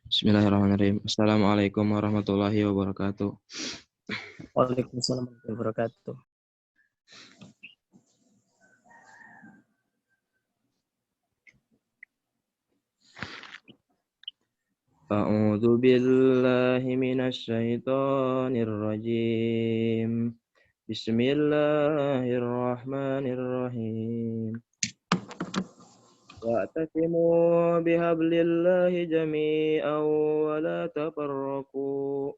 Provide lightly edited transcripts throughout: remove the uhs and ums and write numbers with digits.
Bismillahirrahmanirrahim. Assalamualaikum warahmatullahi wabarakatuh. Waalaikumsalam warahmatullahi wabarakatuh. A'udzu billahi minasy syaithanir rajim. Bismillahirrahmanirrahim. Wa'tasimu bihablillahi jami'an wa la tafarraqu.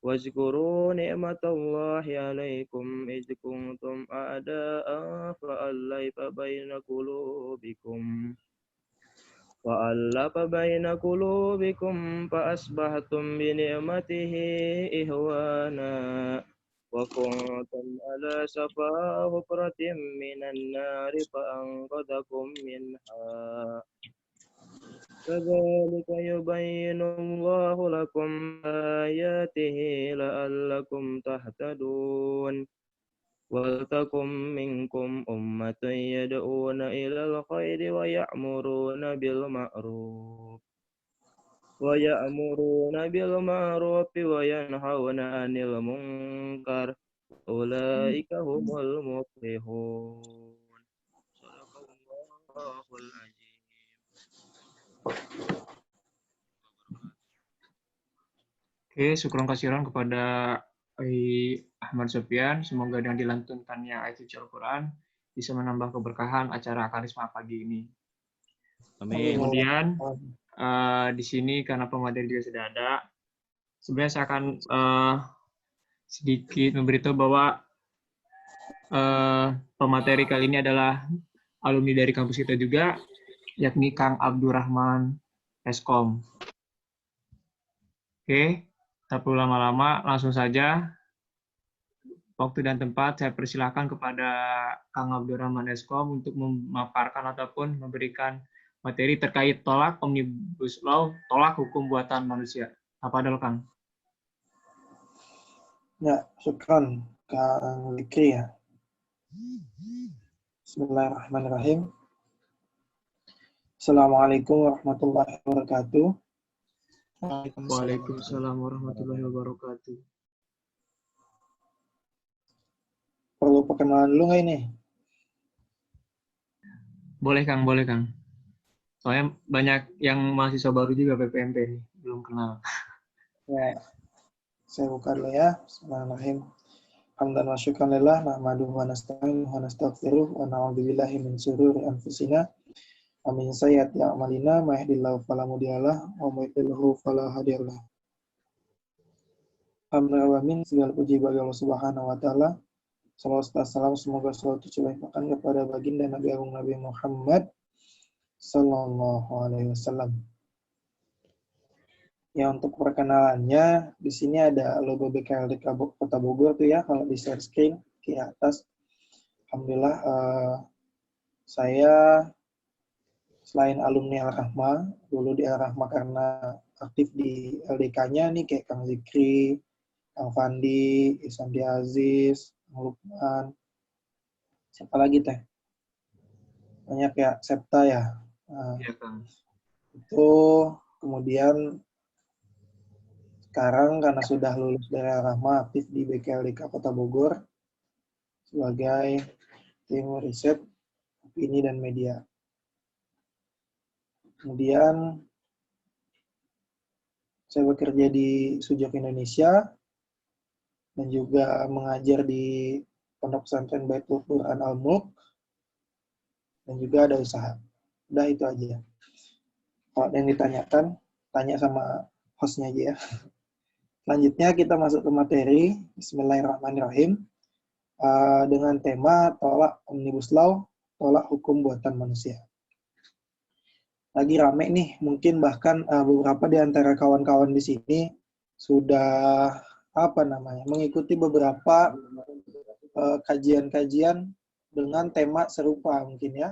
Wazkuru ni'matallahi 'alaikum idh kuntum a'da'an fa'alafa baina qulubikum فأصبحتم بنعمته إخوانا وكنتم على شفا حفرة من النار فأنقذكم منها كذلك يبين الله لكم آياته لعلكم تهتدون وَلْتَكُنْ مِنْكُمْ أُمَّةٌ يَدْعُونَ إِلَى الْخَيْرِ وَيَأْمُرُونَ بِالْمَعْرُوفِ وَيَنْهَوْنَ عَنِ الْمُنكَرِ أُولَئِكَ هُمُ الْمُفْلِحُونَ. Shadaqallahul Azim. Oke, syukur kasiran kepada Ahmad Sofyan. Semoga dengan dilantunkannya ayat suci Al-Quran bisa menambah keberkahan acara karisma pagi ini. Amin. Kemudian di sini karena pemateri juga sudah ada, sebenarnya saya akan sedikit memberitahu bahwa pemateri kali ini adalah alumni dari kampus kita juga, yakni Kang Abdurrahman Eskom. Oke, tak perlu lama-lama, langsung saja. Waktu dan tempat saya persilahkan kepada Kang Abdurrahman Eskom untuk memaparkan ataupun memberikan materi terkait tolak Omnibus Law, tolak hukum buatan manusia. Apa dulu, Kang? Ya, syukran Kang Zikri ya. Bismillahirrahmanirrahim. Assalamualaikum warahmatullahi wabarakatuh. Waalaikumsalam warahmatullahi wabarakatuh. Perlu perkenalan dulu nggak ini? Boleh, Kang. Boleh, Kang. Soalnya banyak yang mahasiswa baru juga PPMP nih, belum kenal. Ya, saya buka dulu ya. Bismillahirrahmanirrahim. Hamdan wa syukran lillah, nahmaduhu wa nasta'inuhu wa nastaghfiruh wa na'udzubillahi min syururi anfusina wa min sayyiati a'malina, may yahdihillahu fala mudhillalah wa may yudhlilhu fala hadiyalah. Alhamdulillah, segala puji bagi Allah Subhanahu wa taala. Salawat dan salam semoga selalu tercurahkan kepada baginda Nabi Agung Nabi Muhammad sallallahu alaihi wasallam. Ya, untuk perkenalannya di sini ada logo BKLDK Kota Bogor tuh ya, kalau di share screen di atas. Alhamdulillah saya selain alumni Al-Rahma, dulu di Al-Rahma karena aktif di LDK-nya nih kayak Kang Zikri, Kang Fandi, Isandi Aziz, Kang Lukman, siapa lagi teh? Banyak ya, Septa ya. Iya, Kang. Itu kemudian sekarang karena sudah lulus dari Al-Rahma, aktif di BKLDK Kota Bogor sebagai tim riset opini dan media. Kemudian saya bekerja di Sujak Indonesia dan juga mengajar di Pondok Pesantren Baitul Quran Al-Mulk dan juga ada usaha. Udah itu aja. Kalau ada yang ditanyakan, tanya sama hostnya aja ya. Selanjutnya kita masuk ke materi. Bismillahirrahmanirrahim. Dengan tema tolak Omnibus Law, tolak hukum buatan manusia. Lagi rame nih, mungkin bahkan beberapa di antara kawan-kawan di sini sudah mengikuti beberapa kajian-kajian dengan tema serupa mungkin ya,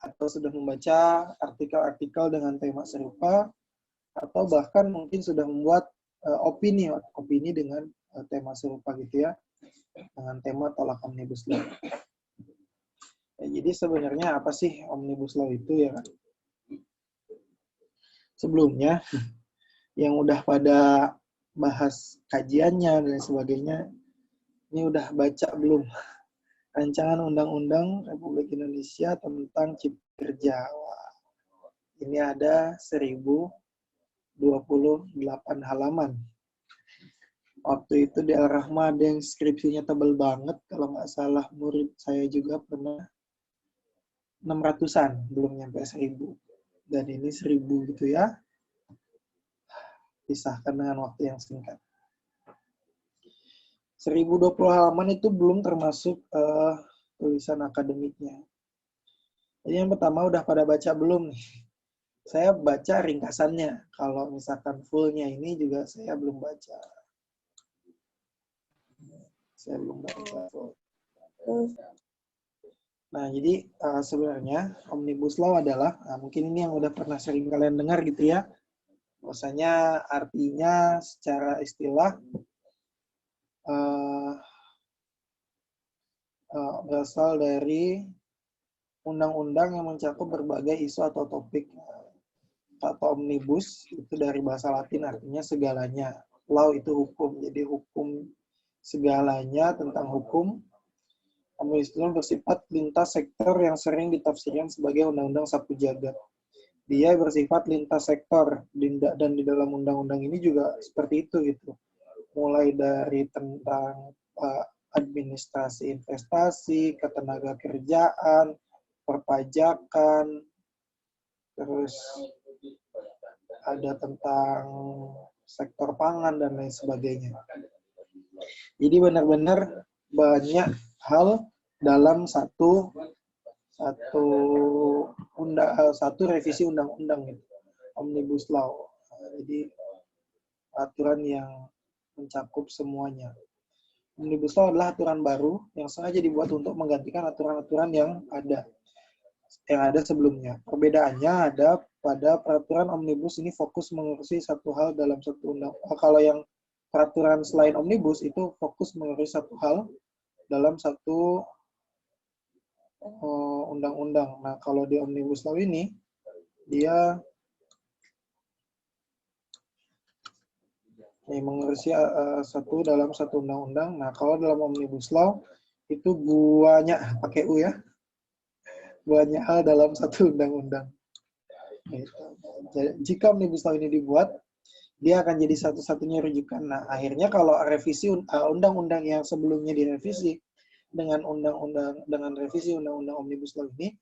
atau sudah membaca artikel-artikel dengan tema serupa, atau bahkan mungkin sudah membuat opini dengan tema serupa gitu ya, dengan tema tolak Omnibus Law. Ya, jadi sebenarnya apa sih Omnibus Law itu ya kan? Sebelumnya yang udah pada bahas kajiannya dan sebagainya, ini udah baca belum rancangan Undang-Undang Republik Indonesia tentang Cipta Kerja? Wah, ini ada 1028 halaman. Waktu itu di Al-Rahma ada yang skripsinya tebal banget, kalau nggak salah murid saya juga pernah 600-an, belum nyampe 1000. Dan ini 1000 gitu ya, pisahkan dengan waktu yang singkat. 1020 halaman itu belum termasuk tulisan akademiknya. Jadi yang pertama udah pada baca belum nih? Saya baca ringkasannya, kalau misalkan fullnya ini juga saya belum baca. Saya belum baca full. Nah, jadi sebenarnya Omnibus Law adalah, mungkin ini yang udah pernah sering kalian dengar gitu ya, bahwasanya artinya secara istilah berasal dari undang-undang yang mencakup berbagai isu atau topik. Kata omnibus itu dari bahasa Latin artinya segalanya. Law itu hukum, jadi hukum segalanya tentang hukum. Omnibus Law bersifat lintas sektor yang sering ditafsirkan sebagai undang-undang sapu jagat. Dia bersifat lintas sektor, dan di dalam undang-undang ini juga seperti itu gitu. Mulai dari tentang administrasi investasi, ketenaga kerjaan, perpajakan, terus ada tentang sektor pangan dan lain sebagainya. Jadi benar-benar banyak hal dalam satu revisi undang-undang gitu. Omnibus Law. Jadi aturan yang mencakup semuanya. Omnibus Law adalah aturan baru yang sengaja dibuat untuk menggantikan aturan-aturan yang ada sebelumnya. Perbedaannya ada pada peraturan omnibus ini fokus mengurusi satu hal dalam satu undang. Kalau yang peraturan selain omnibus itu fokus mengurusi satu hal dalam satu undang-undang. Nah, kalau di Omnibus Law ini dia mengurusi satu dalam satu undang-undang. Nah, kalau dalam Omnibus Law itu banyak, pakai U ya, banyak hal dalam satu undang-undang. Jika Omnibus Law ini dibuat, dia akan jadi satu-satunya rujukan. Nah, akhirnya kalau revisi undang-undang yang sebelumnya direvisi dengan revisi undang-undang Omnibus Law ini,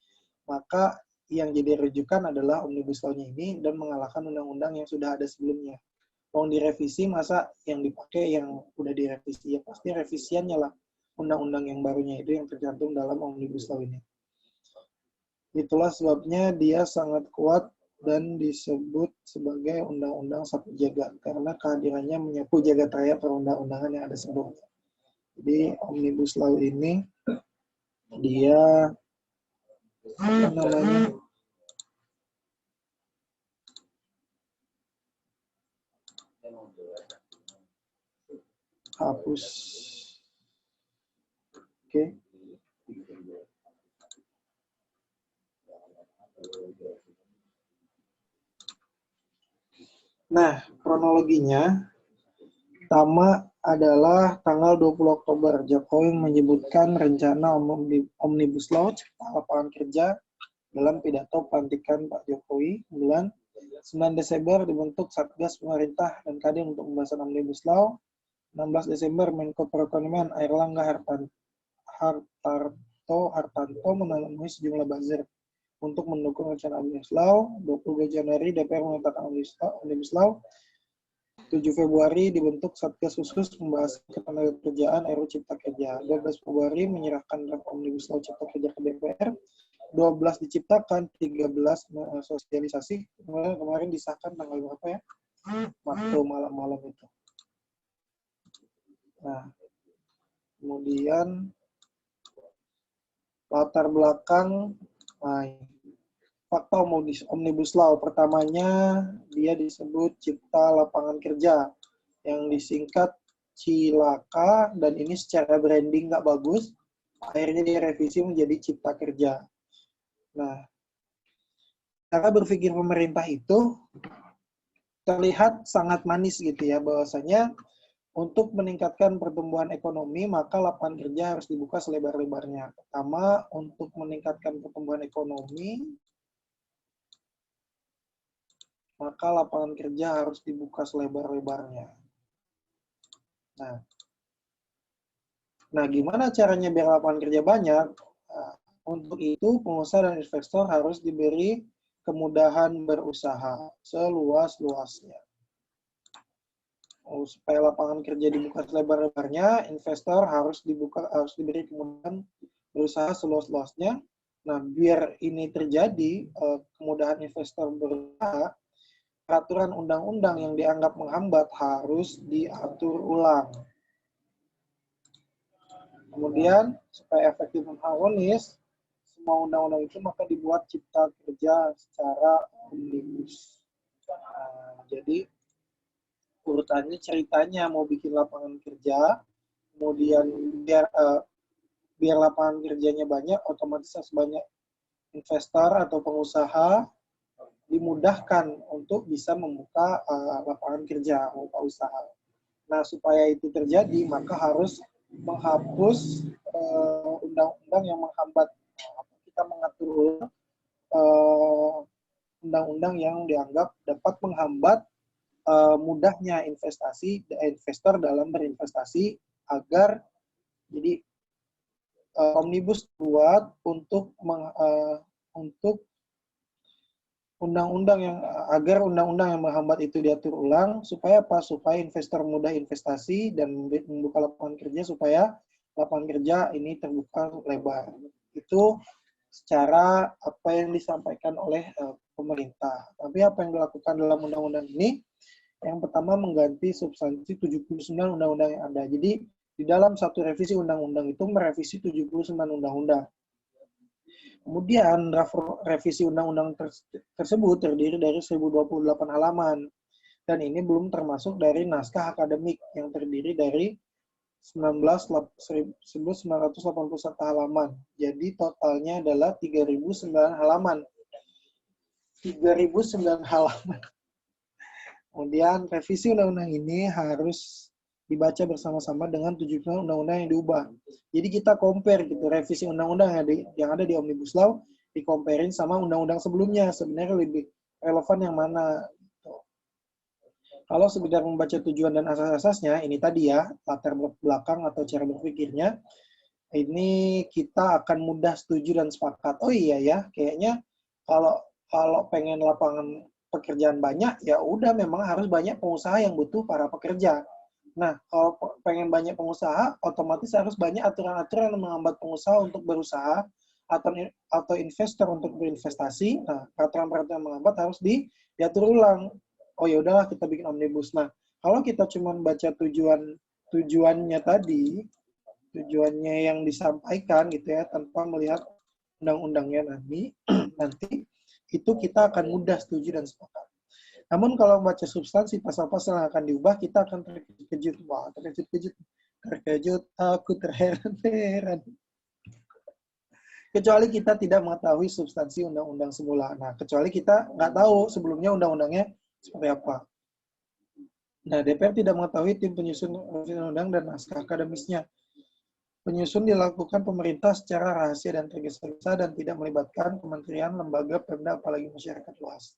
maka yang jadi rujukan adalah Omnibus Law-nya ini dan mengalahkan undang-undang yang sudah ada sebelumnya. Mau direvisi, masa yang dipakai yang udah direvisi? Ya pasti revisiannya lah, undang-undang yang barunya itu yang tercantum dalam Omnibus Law ini. Itulah sebabnya dia sangat kuat dan disebut sebagai undang-undang sapu jagat karena kehadirannya menyapu jagat raya perundang-undangan yang ada sebelumnya. Jadi Omnibus Law ini dia hapus. Oke. Nah, kronologinya pertama adalah tanggal 20 Oktober, Jokowi menyebutkan rencana Omnibus Law Cipta Lapangan Kerja dalam pidato pelantikan Pak Jokowi. 9 Desember dibentuk Satgas Pemerintah dan Kadin untuk pembahasan Omnibus Law. 16 Desember Menko Perekonomian Airlangga Hartarto menemui sejumlah buzzer untuk mendukung rencana Omnibus Law. 22 Januari DPR menetapkan Omnibus Law. 7 Februari dibentuk Satgas khusus membahas ketenagakerjaan RUU Cipta Kerja. 12 Februari menyerahkan draft Omnibus Law Cipta Kerja ke DPR. 12 diciptakan, 13 sosialisasi. Kemarin disahkan tanggal berapa ya? Waktu malam-malam itu. Nah, kemudian latar belakang fakta Omnibus Law. Pertamanya dia disebut Cipta Lapangan Kerja yang disingkat Cilaka, dan ini secara branding nggak bagus. Akhirnya direvisi menjadi Cipta Kerja. Nah, cara berpikir pemerintah itu terlihat sangat manis gitu ya, bahwasanya untuk meningkatkan pertumbuhan ekonomi, maka lapangan kerja harus dibuka selebar-lebarnya. Pertama, untuk meningkatkan pertumbuhan ekonomi, maka lapangan kerja harus dibuka selebar-lebarnya. Nah, gimana caranya biar lapangan kerja banyak? Nah, untuk itu, pengusaha dan investor harus diberi kemudahan berusaha seluas-luasnya. Supaya lapangan kerja dibuka selebar-lebarnya, investor harus diberi kemudahan berusaha seluas-luasnya. Nah, biar ini terjadi, kemudahan investor berusaha, peraturan undang-undang yang dianggap menghambat harus diatur ulang. Kemudian, supaya efektif dan harmonis, semua undang-undang itu maka dibuat cipta kerja secara omnibus. Nah, jadi, urutannya ceritanya mau bikin lapangan kerja, kemudian biar lapangan kerjanya banyak, otomatis harus banyak investor atau pengusaha dimudahkan untuk bisa membuka lapangan kerja, membuka usaha. Nah, supaya itu terjadi, maka harus menghapus undang-undang yang menghambat. Kita mengatur undang-undang yang dianggap dapat menghambat mudahnya investor dalam berinvestasi, agar jadi omnibus buat untuk undang-undang agar undang-undang yang menghambat itu diatur ulang, supaya apa? Supaya investor mudah investasi dan membuka lapangan kerja, supaya lapangan kerja ini terbuka lebar. Itu secara apa yang disampaikan oleh pemerintah. Tapi apa yang dilakukan dalam undang-undang ini? Yang pertama, mengganti substansi 79 undang-undang yang ada. Jadi, di dalam satu revisi undang-undang itu merevisi 79 undang-undang. Kemudian, draft revisi undang-undang tersebut terdiri dari 1028 halaman. Dan ini belum termasuk dari naskah akademik yang terdiri dari 1981 halaman. Jadi, totalnya adalah 3009 halaman. 3009 halaman. Kemudian revisi undang-undang ini harus dibaca bersama-sama dengan 79 undang-undang yang diubah. Jadi kita compare gitu, revisi undang-undang yang ada di Omnibus Law, di-comparein sama undang-undang sebelumnya. Sebenarnya lebih relevan yang mana. Gitu. Kalau sekedar membaca tujuan dan asas-asasnya, ini tadi ya, latar belakang atau cara berpikirnya, ini kita akan mudah setuju dan sepakat. Oh iya ya, kayaknya kalau pengen lapangan pekerjaan banyak, ya udah memang harus banyak pengusaha yang butuh para pekerja. Nah, kalau pengen banyak pengusaha, otomatis harus banyak aturan-aturan yang menghambat pengusaha untuk berusaha atau investor untuk berinvestasi. Nah, peraturan-peraturan yang menghambat harus diatur ulang. Oh ya udahlah, kita bikin omnibus. Nah, kalau kita cuma baca tujuannya tadi, tujuannya yang disampaikan gitu ya, tanpa melihat undang-undangnya nanti itu kita akan mudah setuju dan sepakat. Namun kalau membaca substansi pasal-pasal yang akan diubah, kita akan terkejut. Wah, terkejut, aku terheran-heran. Kecuali kita tidak mengetahui substansi undang-undang semula. Nah, kecuali kita nggak tahu sebelumnya undang-undangnya seperti apa. Nah, DPR tidak mengetahui tim penyusun undang-undang dan naskah akademisnya. Penyusun dilakukan pemerintah secara rahasia dan tergesa-gesa dan tidak melibatkan kementerian, lembaga, Pemda, apalagi masyarakat luas.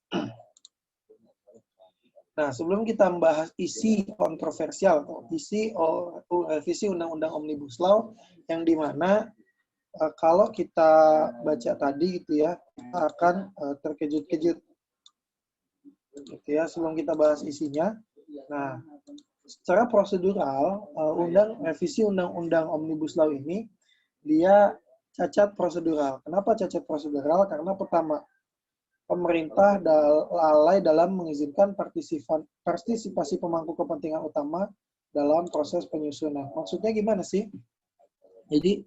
Nah, sebelum kita membahas isi kontroversial, isi revisi Undang-Undang Omnibus Law, yang dimana kalau kita baca tadi gitu ya, kita akan terkejut-kejut. Gitu ya, sebelum kita bahas isinya. Nah, secara prosedural, revisi Undang-Undang Omnibus Law ini, dia cacat prosedural. Kenapa cacat prosedural? Karena pertama, pemerintah lalai dalam mengizinkan partisipasi pemangku kepentingan utama dalam proses penyusunan. Maksudnya gimana sih? Jadi,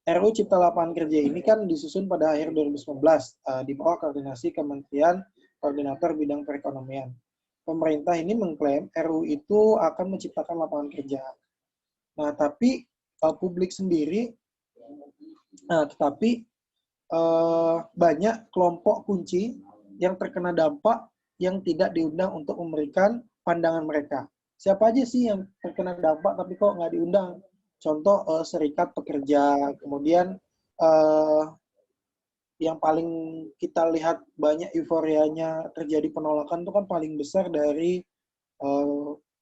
RUU Cipta Lapangan Kerja ini kan disusun pada akhir 2019 di bawah koordinasi Kementerian Koordinator Bidang Perekonomian. Pemerintah ini mengklaim RUU itu akan menciptakan lapangan kerja. Nah, tapi publik sendiri, banyak kelompok kunci yang terkena dampak yang tidak diundang untuk memberikan pandangan mereka. Siapa aja sih yang terkena dampak tapi kok nggak diundang? Contoh serikat pekerja, kemudian yang paling kita lihat banyak euforianya terjadi penolakan itu kan paling besar dari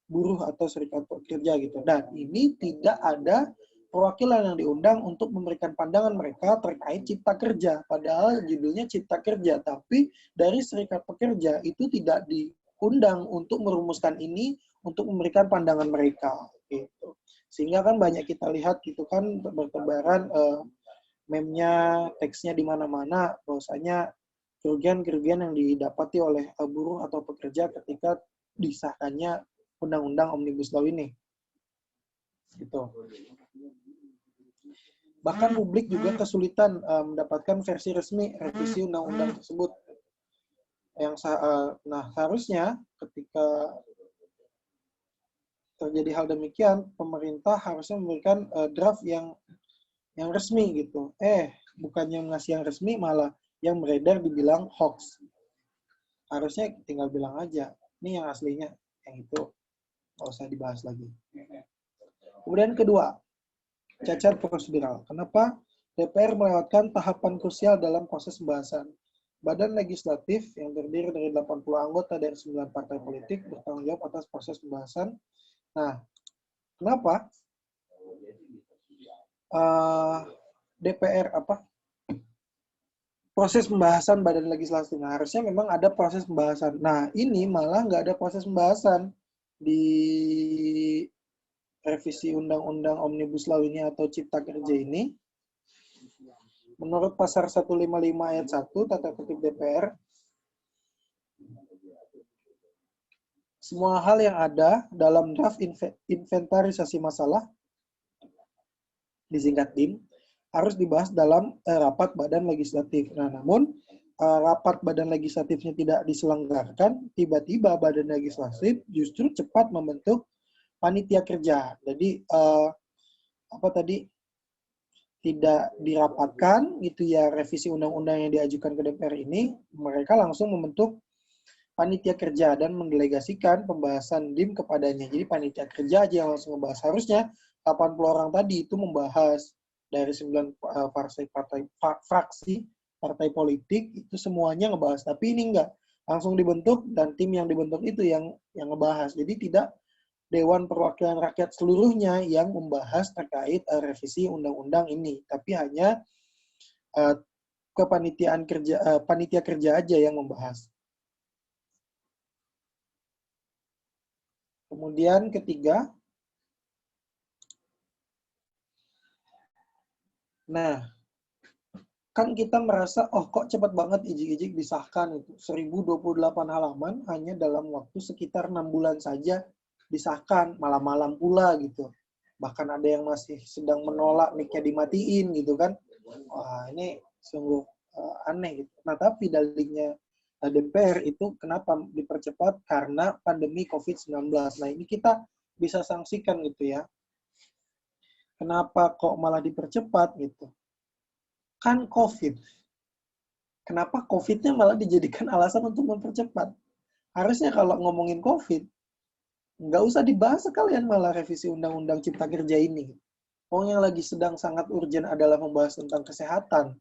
buruh atau serikat pekerja gitu. Dan ini tidak ada perwakilan yang diundang untuk memberikan pandangan mereka terkait cipta kerja. Padahal judulnya cipta kerja, tapi dari serikat pekerja itu tidak diundang untuk merumuskan ini, untuk memberikan pandangan mereka. Gitu. Sehingga kan banyak kita lihat gitu kan bertebaran meme-nya, teksnya di mana-mana, bahwasanya kerugian-kerugian yang didapati oleh buruh atau pekerja ketika disahkannya Undang-Undang Omnibus Law ini. Gitu. Bahkan publik juga kesulitan mendapatkan versi resmi revisi undang-undang tersebut. Nah, seharusnya ketika terjadi hal demikian, pemerintah harusnya memberikan draft yang resmi gitu. Bukannya ngasih yang resmi, malah yang beredar dibilang hoax. Harusnya tinggal bilang aja, ini yang aslinya, yang itu nggak usah dibahas lagi. Kemudian kedua, cacat prosedural. Kenapa DPR melewatkan tahapan krusial dalam proses pembahasan? Badan legislatif yang terdiri dari 80 anggota dari 9 partai politik bertanggung jawab atas proses pembahasan. Nah, kenapa DPR proses pembahasan badan legislatif? Nah, harusnya memang ada proses pembahasan. Nah, ini malah nggak ada proses pembahasan di revisi Undang-Undang Omnibus Law ini atau Cipta Kerja ini. Menurut Pasar 155 ayat 1 Tata Tertib DPR, semua hal yang ada dalam draft inventarisasi masalah, disingkat DIM, harus dibahas dalam rapat badan legislatif. Nah, namun rapat badan legislatifnya tidak diselenggarakan, tiba-tiba badan legislatif justru cepat membentuk panitia kerja. Jadi tidak dirapatkan gitu ya revisi undang-undang yang diajukan ke DPR ini, mereka langsung membentuk panitia kerja dan mendelegasikan pembahasan DIM kepadanya. Jadi panitia kerja aja yang langsung membahas. Harusnya 80 orang tadi itu membahas dari 9 fraksi partai politik itu semuanya ngebahas. Tapi ini enggak. Langsung dibentuk dan tim yang dibentuk itu yang ngebahas. Jadi tidak Dewan Perwakilan Rakyat seluruhnya yang membahas terkait revisi undang-undang ini, tapi hanya panitia kerja aja yang membahas. Kemudian ketiga, nah kan kita merasa kok cepat banget ijik-ijik disahkan itu 1028 halaman hanya dalam waktu sekitar 6 bulan saja disahkan, malam-malam pula gitu. Bahkan ada yang masih sedang menolak mic-nya dimatiin gitu kan. Wah, ini sungguh aneh gitu. Nah, tapi dalihnya DPR itu kenapa dipercepat? Karena pandemi COVID-19. Nah, ini kita bisa sanksikan gitu ya. Kenapa kok malah dipercepat gitu? Kan COVID. Kenapa COVID-nya malah dijadikan alasan untuk mempercepat? Harusnya kalau ngomongin COVID, nggak usah dibahas sekalian malah revisi Undang-Undang Cipta Kerja ini. Yang lagi sedang sangat urgent adalah membahas tentang kesehatan.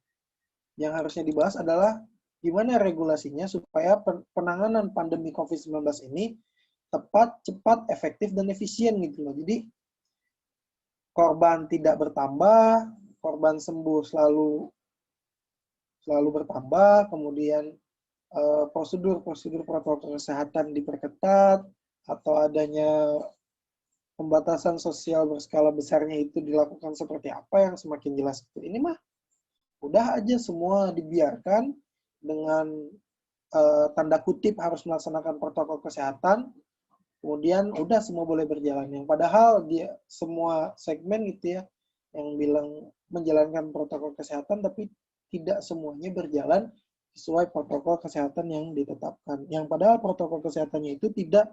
Yang harusnya dibahas adalah gimana regulasinya supaya penanganan pandemi COVID-19 ini tepat, cepat, efektif, dan efisien gitu loh. Jadi korban tidak bertambah, korban sembuh selalu bertambah, kemudian prosedur protokol kesehatan diperketat, atau adanya pembatasan sosial berskala besarnya itu dilakukan seperti apa yang semakin jelas itu. Ini mah udah aja semua dibiarkan dengan tanda kutip harus melaksanakan protokol kesehatan, kemudian udah semua boleh berjalan. Yang padahal dia semua segmen gitu ya yang bilang menjalankan protokol kesehatan, tapi tidak semuanya berjalan sesuai protokol kesehatan yang ditetapkan. Yang padahal protokol kesehatannya itu tidak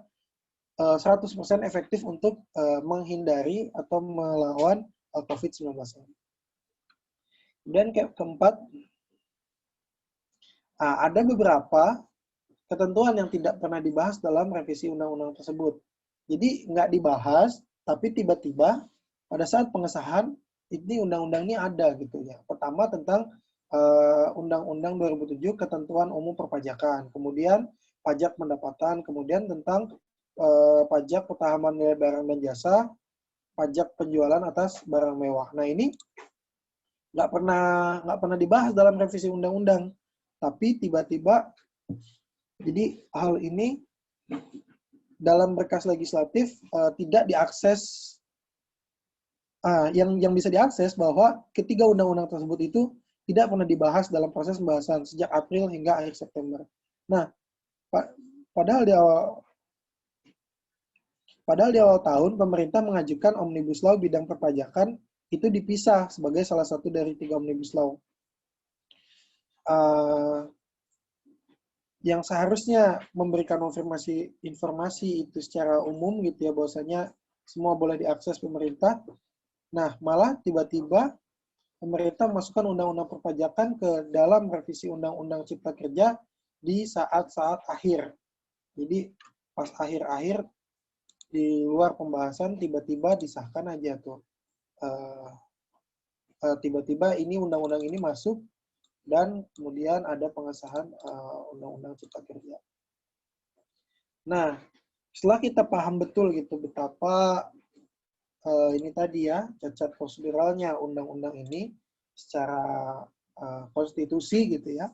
100% efektif untuk menghindari atau melawan COVID-19. Dan keempat, ada beberapa ketentuan yang tidak pernah dibahas dalam revisi undang-undang tersebut. Jadi nggak dibahas, tapi tiba-tiba pada saat pengesahan ini undang-undang ini ada gitu ya. Pertama tentang Undang-Undang 2007 Ketentuan Umum Perpajakan, kemudian pajak pendapatan, kemudian tentang pajak pemahaman nilai barang dan jasa, pajak penjualan atas barang mewah. Nah ini nggak pernah dibahas dalam revisi undang-undang, tapi tiba-tiba jadi hal ini dalam berkas legislatif tidak diakses. Yang bisa diakses bahwa ketiga undang-undang tersebut itu tidak pernah dibahas dalam proses pembahasan sejak April hingga akhir September. Nah, padahal di awal tahun pemerintah mengajukan Omnibus Law bidang perpajakan itu dipisah sebagai salah satu dari 3 Omnibus Law. Yang seharusnya memberikan informasi itu secara umum gitu ya, bahwasanya semua boleh diakses pemerintah. Nah, malah tiba-tiba pemerintah masukkan undang-undang perpajakan ke dalam revisi undang-undang Cipta Kerja di saat-saat akhir. Jadi pas akhir-akhir di luar pembahasan tiba-tiba disahkan aja tuh. Tiba-tiba ini undang-undang ini masuk dan kemudian ada pengesahan undang-undang Cipta Kerja. Nah, setelah kita paham betul gitu betapa ini tadi ya, cacat proseduralnya undang-undang ini secara konstitusi gitu ya.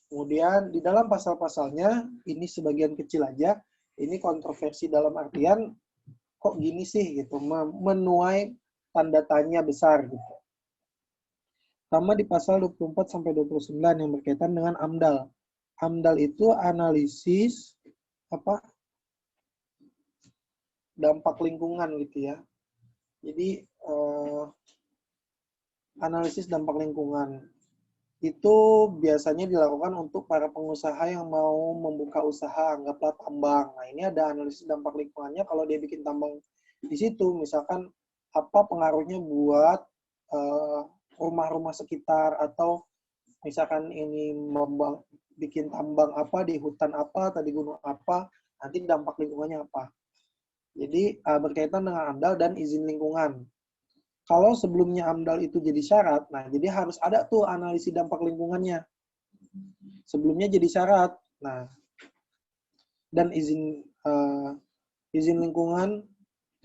Kemudian di dalam pasal-pasalnya, ini sebagian kecil aja, ini kontroversi dalam artian, kok gini sih gitu, menuai tanda tanya besar gitu. Pertama di pasal 24-29 yang berkaitan dengan AMDAL. AMDAL itu analisis dampak lingkungan gitu ya. Jadi analisis dampak lingkungan itu biasanya dilakukan untuk para pengusaha yang mau membuka usaha, anggaplah tambang. Nah ini ada analisis dampak lingkungannya kalau dia bikin tambang di situ, misalkan apa pengaruhnya buat rumah-rumah sekitar, atau misalkan ini bikin tambang apa di hutan apa, tadi gunung apa, nanti dampak lingkungannya apa. Jadi berkaitan dengan AMDAL dan izin lingkungan. Kalau sebelumnya AMDAL itu jadi syarat, nah jadi harus ada tuh analisis dampak lingkungannya. Sebelumnya jadi syarat. Nah, dan izin lingkungan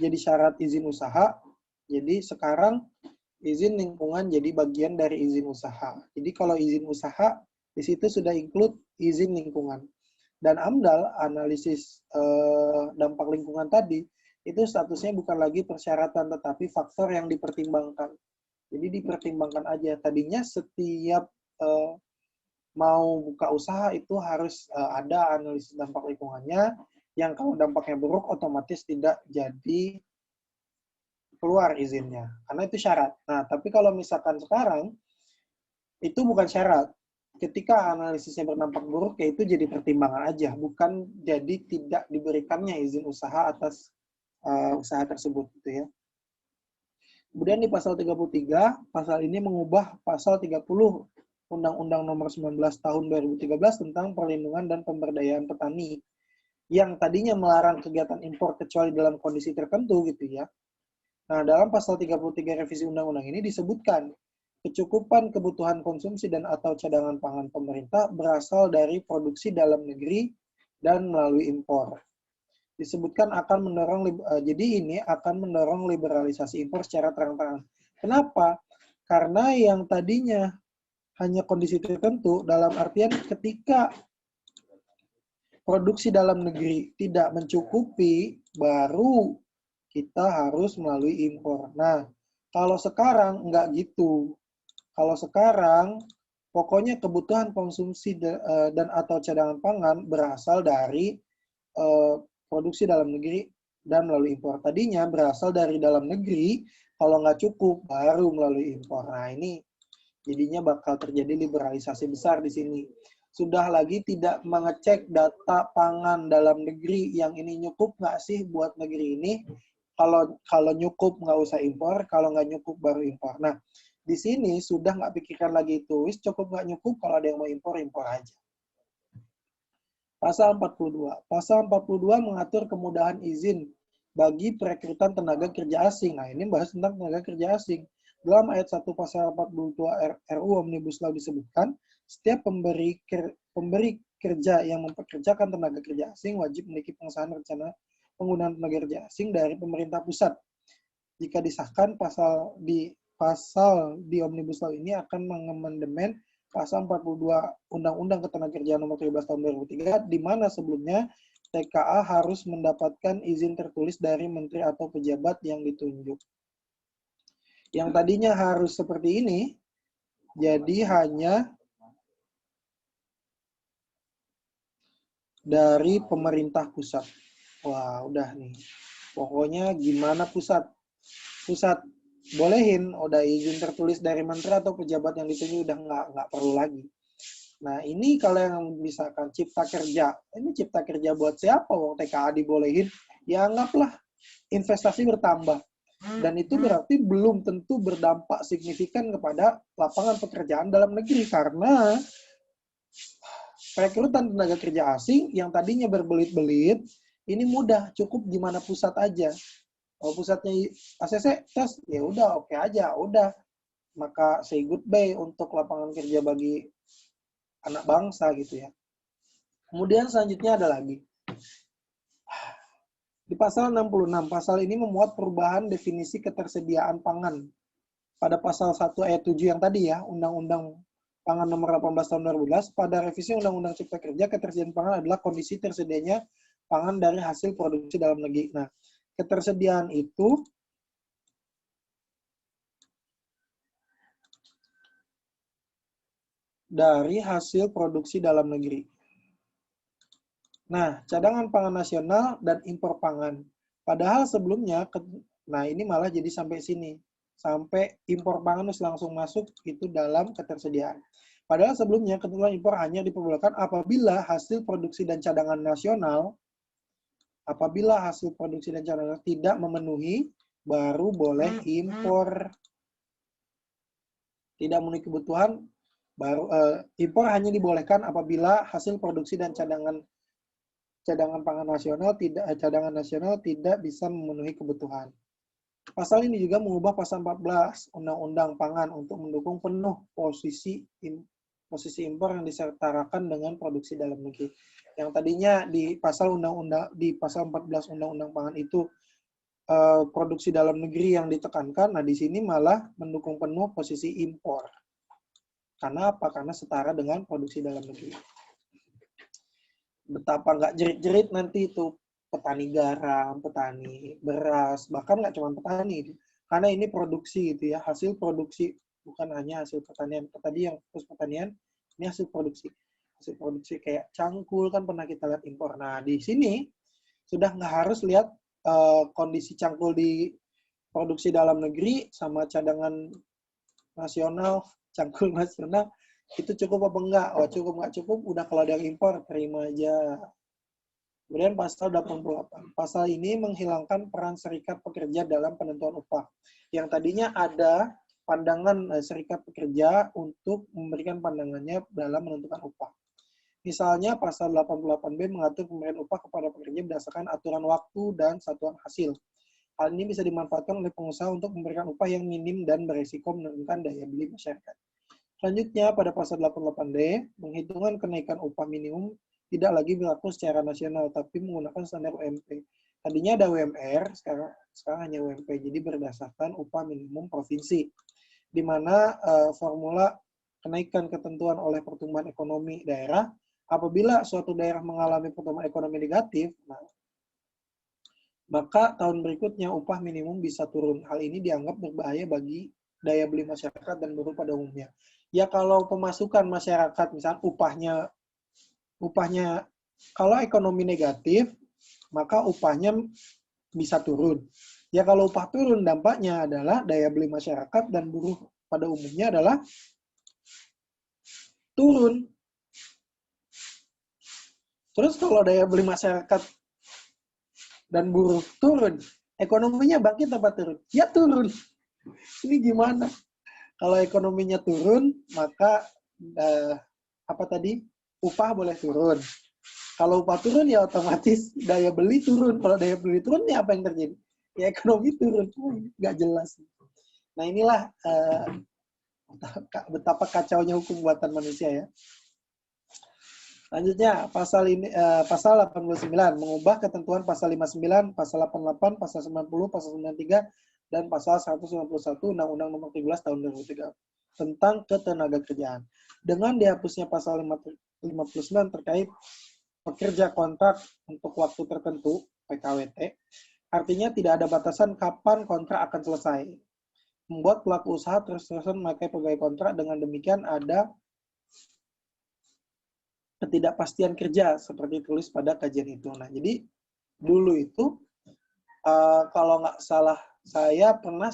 jadi syarat izin usaha. Jadi sekarang izin lingkungan jadi bagian dari izin usaha. Jadi kalau izin usaha di situ sudah include izin lingkungan. Dan AMDAL, analisis dampak lingkungan tadi, itu statusnya bukan lagi persyaratan, tetapi faktor yang dipertimbangkan. Jadi dipertimbangkan aja. Tadinya setiap mau buka usaha itu harus ada analisis dampak lingkungannya, yang kalau dampaknya buruk otomatis tidak jadi keluar izinnya. Karena itu syarat. Nah, tapi kalau misalkan sekarang, itu bukan syarat. Ketika analisisnya berdampak buruk, ya itu jadi pertimbangan aja, bukan jadi tidak diberikannya izin usaha atas usaha tersebut gitu ya. Kemudian di pasal 33, pasal ini mengubah pasal 30 Undang-Undang Nomor 19 Tahun 2013 tentang perlindungan dan pemberdayaan petani, yang tadinya melarang kegiatan impor kecuali dalam kondisi tertentu gitu ya. Nah, dalam pasal 33 revisi undang-undang ini disebutkan kecukupan kebutuhan konsumsi dan atau cadangan pangan pemerintah berasal dari produksi dalam negeri dan melalui impor. Disebutkan akan mendorong, jadi ini akan mendorong liberalisasi impor secara terang-terangan. Kenapa? Karena yang tadinya hanya kondisi tertentu, dalam artian ketika produksi dalam negeri tidak mencukupi, baru kita harus melalui impor. Nah, kalau sekarang enggak gitu. Kalau sekarang, pokoknya kebutuhan konsumsi dan atau cadangan pangan berasal dari produksi dalam negeri dan melalui impor. Tadinya berasal dari dalam negeri, kalau nggak cukup, baru melalui impor. Nah, ini jadinya bakal terjadi liberalisasi besar di sini. Sudah lagi tidak mengecek data pangan dalam negeri, yang ini nyukup nggak sih buat negeri ini. Kalau nyukup nggak usah impor, kalau nggak nyukup baru impor. Nah, di sini sudah nggak pikirkan lagi itu, cukup nggak nyukup, kalau ada yang mau impor, impor aja. Pasal 42. Pasal 42 mengatur kemudahan izin bagi perekrutan tenaga kerja asing. Nah, ini bahas tentang tenaga kerja asing. Dalam ayat 1 pasal 42 RUU Omnibus Law disebutkan, setiap pemberi kerja yang mempekerjakan tenaga kerja asing wajib memiliki pengesahan rencana penggunaan tenaga kerja asing dari pemerintah pusat. Jika disahkan, pasal di Omnibus Law ini akan mengamandemen pasal 42 Undang-Undang Ketenagakerjaan Nomor 13 Tahun 2003, di mana sebelumnya TKA harus mendapatkan izin tertulis dari menteri atau pejabat yang ditunjuk. Yang tadinya harus seperti ini, jadi hanya dari pemerintah pusat. Wah, udah nih. Pokoknya gimana pusat? Pusat bolehin, udah izin tertulis dari menteri atau pejabat yang ditunjuk, udah nggak perlu lagi. Nah, ini kalau yang misalkan cipta kerja, ini cipta kerja buat siapa? Wong TKA dibolehin, ya anggaplah investasi bertambah. Dan itu berarti belum tentu berdampak signifikan kepada lapangan pekerjaan dalam negeri, karena perekrutan tenaga kerja asing yang tadinya berbelit-belit, ini mudah, cukup gimana pusat aja. Kalau pusatnya ACC tes, ya udah oke aja, udah. Maka say goodbye untuk lapangan kerja bagi anak bangsa gitu ya. Kemudian selanjutnya ada lagi. Di pasal 66, pasal ini memuat perubahan definisi ketersediaan pangan. Pada pasal 1 ayat 7 yang tadi ya, Undang-Undang Pangan Nomor 18 Tahun 2012, pada revisi Undang-Undang Cipta Kerja, ketersediaan pangan adalah kondisi tersedianya pangan dari hasil produksi dalam negeri. Nah, ketersediaan itu dari hasil produksi dalam negeri. Nah, cadangan pangan nasional dan impor pangan. Padahal sebelumnya, nah ini malah jadi sampai sini. Sampai impor pangan langsung masuk itu dalam ketersediaan. Padahal sebelumnya ketentuan impor hanya diperbolehkan apabila hasil produksi dan cadangan nasional tidak memenuhi, baru boleh impor. Tidak memenuhi kebutuhan, baru impor hanya dibolehkan apabila hasil produksi dan cadangan pangan nasional tidak bisa memenuhi kebutuhan. Pasal ini juga mengubah pasal 14 Undang-Undang Pangan untuk mendukung penuh posisi impor yang disetarakan dengan produksi dalam negeri. Yang tadinya di pasal 14 Undang-Undang Pangan itu produksi dalam negeri yang ditekankan, nah di sini malah mendukung penuh posisi impor. Karena apa? Karena setara dengan produksi dalam negeri. Betapa nggak jerit-jerit nanti itu petani garam, petani beras, bahkan nggak cuma petani, karena ini produksi gitu ya, hasil produksi, bukan hanya hasil pertanian. Tadi yang fokus pertanian, ini hasil produksi kayak cangkul kan pernah kita lihat impor. Nah di sini sudah nggak harus lihat kondisi cangkul di produksi dalam negeri sama cadangan nasional, cangkul nasional itu cukup apa enggak? Oh cukup nggak cukup, udah kalau ada yang impor terima aja. Kemudian pasal 88. Pasal ini menghilangkan peran serikat pekerja dalam penentuan upah. Yang tadinya ada pandangan serikat pekerja untuk memberikan pandangannya dalam menentukan upah. Misalnya pasal 88B mengatur pemberian upah kepada pekerja berdasarkan aturan waktu dan satuan hasil. Hal ini bisa dimanfaatkan oleh pengusaha untuk memberikan upah yang minim dan beresiko menurunkan daya beli masyarakat. Selanjutnya, pada pasal 88D, penghitungan kenaikan upah minimum tidak lagi berlaku secara nasional, tapi menggunakan standar UMP. Tadinya ada UMR, sekarang hanya UMP, jadi berdasarkan upah minimum provinsi, di mana formula kenaikan ketentuan oleh pertumbuhan ekonomi daerah, apabila suatu daerah mengalami pertumbuhan ekonomi negatif, maka tahun berikutnya upah minimum bisa turun. Hal ini dianggap berbahaya bagi daya beli masyarakat dan buruh pada umumnya. Ya kalau pemasukan masyarakat, misalnya upahnya kalau ekonomi negatif, maka upahnya bisa turun. Ya kalau upah turun, dampaknya adalah daya beli masyarakat dan buruh pada umumnya adalah turun. Terus kalau daya beli masyarakat dan buruh turun, ekonominya bangkit apa turun? Ya turun. Ini gimana? Kalau ekonominya turun, maka upah boleh turun. Kalau upah turun ya otomatis daya beli turun. Kalau daya beli turun ya apa yang terjadi? Ya ekonomi turun. Nggak jelas. Nah inilah betapa kacaunya hukum buatan manusia ya. Lanjutnya pasal 89 mengubah ketentuan pasal 59, pasal 88, pasal 90, pasal 93 dan pasal 191 Undang-Undang Nomor 13 Tahun 2003 tentang ketenagakerjaan. Dengan dihapusnya pasal 59 terkait pekerja kontrak untuk waktu tertentu (PKWT), artinya tidak ada batasan kapan kontrak akan selesai. Membuat pelaku usaha terus-terusan memakai pegawai kontrak, dengan demikian ada ketidakpastian kerja seperti tulis pada kajian itu. Nah, jadi dulu itu kalau nggak salah saya pernah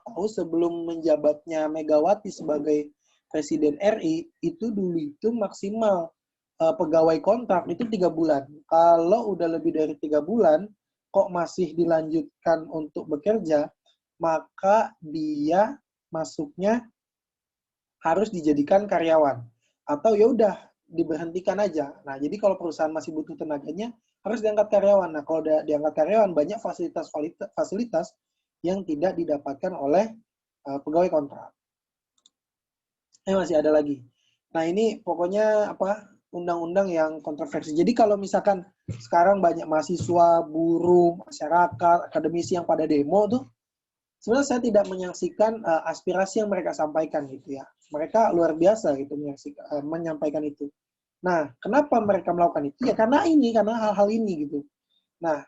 tahu sebelum menjabatnya Megawati sebagai Presiden RI itu dulu itu maksimal pegawai kontrak itu 3 bulan. Kalau udah lebih dari 3 bulan kok masih dilanjutkan untuk bekerja, maka dia masuknya harus dijadikan karyawan atau ya udah diberhentikan aja. Nah, jadi kalau perusahaan masih butuh tenaganya harus diangkat karyawan. Nah, kalau udah diangkat karyawan banyak fasilitas yang tidak didapatkan oleh pegawai kontrak. Masih ada lagi. Nah, ini pokoknya undang-undang yang kontroversi. Jadi kalau misalkan sekarang banyak mahasiswa, buruh, masyarakat, akademisi yang pada demo tuh, sebenarnya saya tidak menyaksikan aspirasi yang mereka sampaikan gitu ya. Mereka luar biasa gitu menyampaikan itu. Nah, kenapa mereka melakukan itu? Ya karena hal-hal ini gitu. Nah,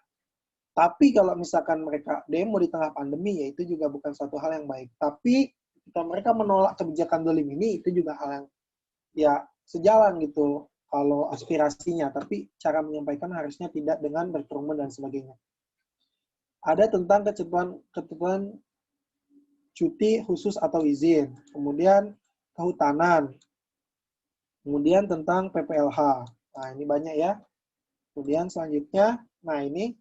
tapi kalau misalkan mereka demo di tengah pandemi, ya itu juga bukan suatu hal yang baik. Tapi ketika mereka menolak kebijakan dolim ini, itu juga hal yang ya sejalan gitu kalau aspirasinya. Tapi cara menyampaikan harusnya tidak dengan berkerumun dan sebagainya. Ada tentang ketentuan cuti khusus atau izin, kemudian kehutanan, kemudian tentang PPLH. Nah, ini banyak ya. Kemudian selanjutnya, nah ini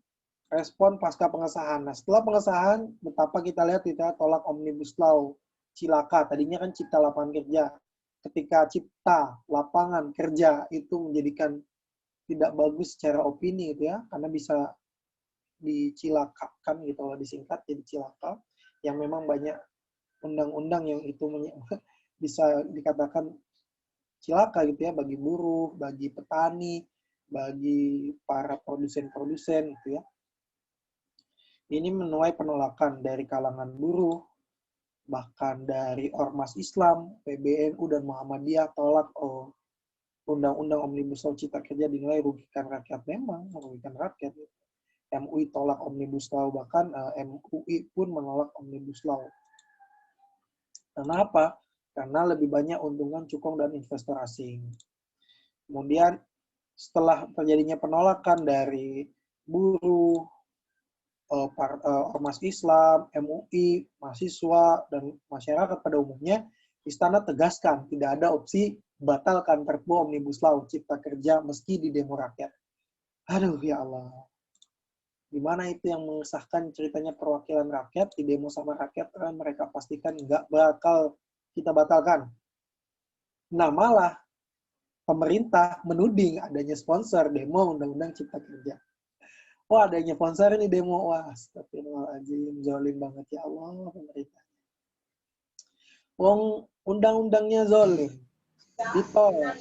respon pasca pengesahan. Nah, setelah pengesahan, betapa kita lihat tolak Omnibus Law, cilaka. Tadinya kan cipta lapangan kerja. Ketika cipta lapangan kerja itu menjadikan tidak bagus secara opini gitu ya, karena bisa dicilakakan gitu, kalau disingkat jadi cilaka, yang memang banyak undang-undang yang itu bisa dikatakan cilaka gitu ya bagi buruh, bagi petani, bagi para produsen-produsen gitu ya. Ini menuai penolakan dari kalangan buruh, bahkan dari Ormas Islam, PBNU dan Muhammadiyah tolak undang-undang Omnibus Law Cipta Kerja dinilai rugikan rakyat. Memang merugikan rakyat. MUI tolak Omnibus Law, bahkan MUI pun menolak Omnibus Law. Kenapa? Karena lebih banyak untungan cukong dan investor asing. Kemudian setelah terjadinya penolakan dari buruh, Ormas Islam, MUI, mahasiswa, dan masyarakat pada umumnya, Istana tegaskan tidak ada opsi batalkan Perpu Omnibus Law Cipta Kerja meski di demo rakyat. Aduh ya Allah. Gimana itu yang mengesahkan ceritanya perwakilan rakyat, di demo sama rakyat, mereka pastikan nggak bakal kita batalkan. Nah malah pemerintah menuding adanya sponsor demo Undang-Undang Cipta Kerja. Wah, adanya sponsor ini demo. Wah, astagfirullahaladzim, zolim banget ya Allah pemerintah. Wong undang-undangnya zolim. Ditolak.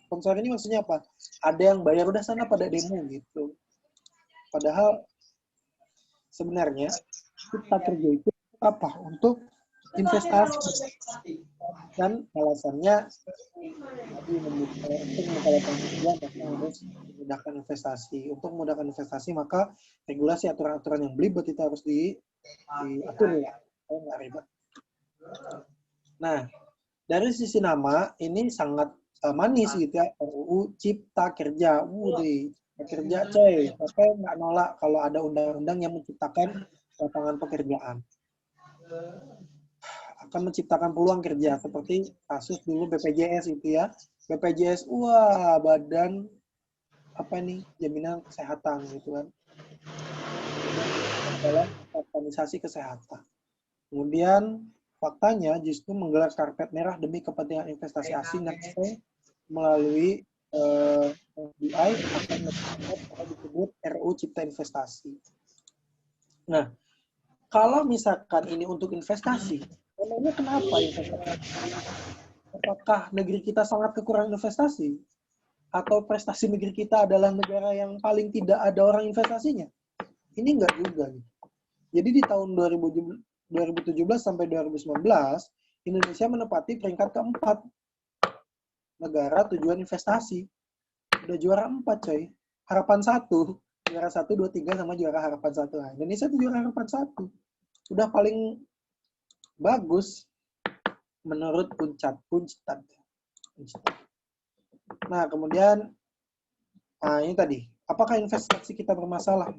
Sponsor ini maksudnya apa? Ada yang bayar, udah sana pada demo gitu. Padahal sebenarnya Cipta Kerja itu apa? Untuk investasi. Dan alasannya untuk memudahkan investasi. Untuk memudahkan investasi, maka regulasi aturan-aturan yang belibet itu harus diatur ya. Nggak ribet. Nah, dari sisi nama ini sangat manis gitu ya, RUU Cipta Kerja. Kerja coy. Siapa yang nggak nolak kalau ada undang-undang yang menciptakan lapangan pekerjaan? Akan menciptakan peluang kerja seperti kasus dulu BPJS itu ya. BPJS, wah, badan jaminan kesehatan gitu kan. Adalah organisasi kesehatan. Kemudian faktanya justru menggelar karpet merah demi kepentingan investasi asing dan melalui FDI akan disebut RU Cipta Investasi. Nah, kalau misalkan ini untuk investasi, memangnya kenapa investasi? Apakah negeri kita sangat kekurangan investasi? Atau prestasi negeri kita adalah negara yang paling tidak ada orang investasinya? Ini enggak juga. Jadi di tahun 2017 sampai 2019, Indonesia menempati peringkat keempat negara tujuan investasi. Udah juara 4, coy. Harapan 1. Juara 1, 2, 3 sama juara harapan 1. Nah, Indonesia itu juara harapan 1. Udah paling bagus menurut Unctad. Nah, kemudian ini tadi, apakah investasi kita bermasalah?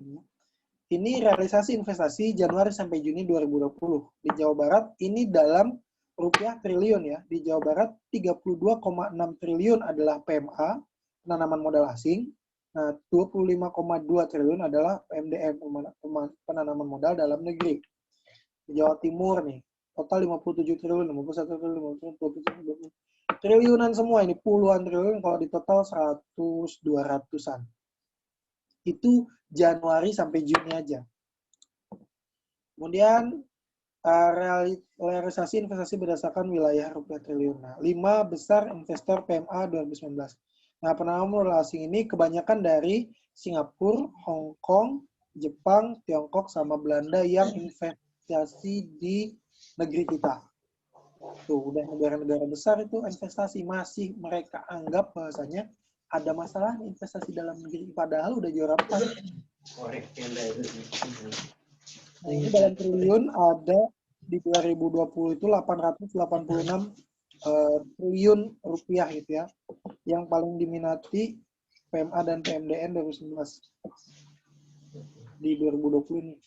Ini realisasi investasi Januari sampai Juni 2020. Di Jawa Barat ini dalam rupiah triliun ya. Di Jawa Barat 32,6 triliun adalah PMA, penanaman modal asing. Nah, 25,2 triliun adalah PMDN, penanaman modal dalam negeri. Di Jawa Timur nih, total 57 triliun, 51 triliun, 20 triliunan semua ini, puluhan triliun, kalau di total 100-200-an. Itu Januari sampai Juni aja. Kemudian realisasi investasi berdasarkan wilayah rupiah triliun. Nah, 5 besar investor PMA 2019. Nah, penanaman modal asing ini kebanyakan dari Singapura, Hong Kong, Jepang, Tiongkok, sama Belanda yang investasi di negeri kita. Tuh, udah negara-negara besar itu investasi, masih mereka anggap bahasanya ada masalah investasi dalam negeri, padahal udah juara 4. Nah, ini dalam triliun ada di 2020 itu 886 triliun rupiah gitu ya, yang paling diminati PMA dan PMDN 2019 di 2020 ini.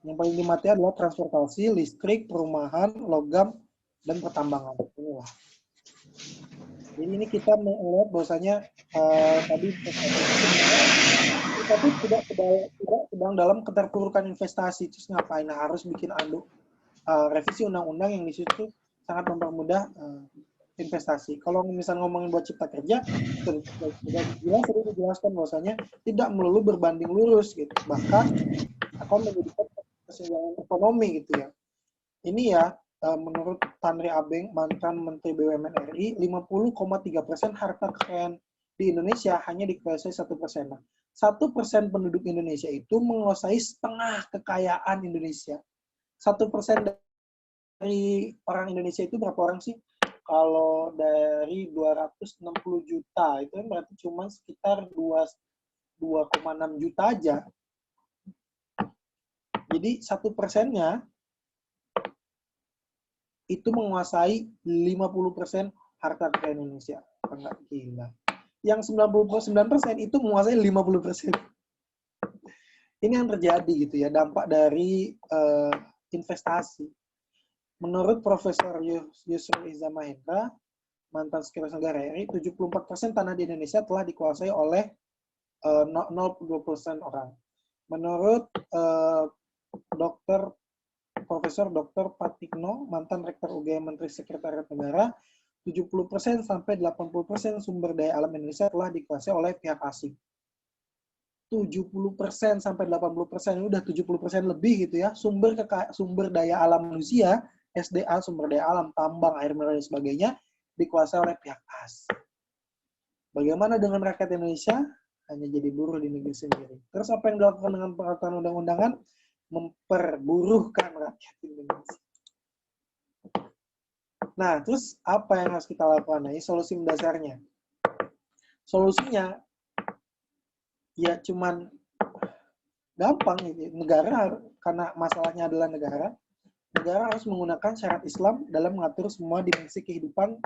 Yang paling diminati adalah transportasi, listrik, perumahan, logam, dan pertambangan. Inilah. Jadi ini kita melihat bahwasanya tadi tapi tidak sedang dalam keterpurukan investasi. Terus ngapain? Nah, harus bikin revisi undang-undang yang di situ sangat mempermudah investasi. Kalau misalnya ngomongin buat cipta kerja, jelas tadi dijelaskan bahwasanya tidak melulu berbanding lurus gitu. Bahkan akan menjadikan kesenjangan ekonomi gitu ya. Ini ya, menurut Tanri Abeng, mantan Menteri BUMN RI, 50,3% harta kekayaan di Indonesia hanya dikuasai 1%. Nah, 1% penduduk Indonesia itu menguasai setengah kekayaan Indonesia. 1% dari orang Indonesia itu berapa orang sih? Kalau dari 260 juta, itu kan berarti cuma sekitar 2,6 juta aja. Jadi 1%-nya itu menguasai 50% harta kekayaan Indonesia. Enggak gila. Yang 99% itu menguasai 50%. Ini yang terjadi gitu ya, dampak dari investasi. Menurut Profesor Yusril Iza Mahendra, mantan Sekretaris Negara RI, 74% tanah di Indonesia telah dikuasai oleh 0,2% orang. Menurut Profesor Dr. Patikno, mantan Rektor UGM Menteri Sekretariat Negara, 70% sampai 80% sumber daya alam Indonesia telah dikuasai oleh pihak asing. 70% sampai 80%, ini udah 70% lebih gitu ya, sumber daya alam manusia, SDA, sumber daya alam, tambang, air mineral, dan sebagainya, dikuasai oleh pihak asing. Bagaimana dengan rakyat Indonesia? Hanya jadi buruh di negeri sendiri. Terus apa yang dilakukan dengan peraturan undang-undangan? Memperburuhkan rakyat Indonesia. Nah, terus apa yang harus kita lakukan? Nah, ini solusi mendasarnya. Solusinya, ya cuman gampang. Negara, karena masalahnya adalah negara harus menggunakan syarat Islam dalam mengatur semua dimensi kehidupan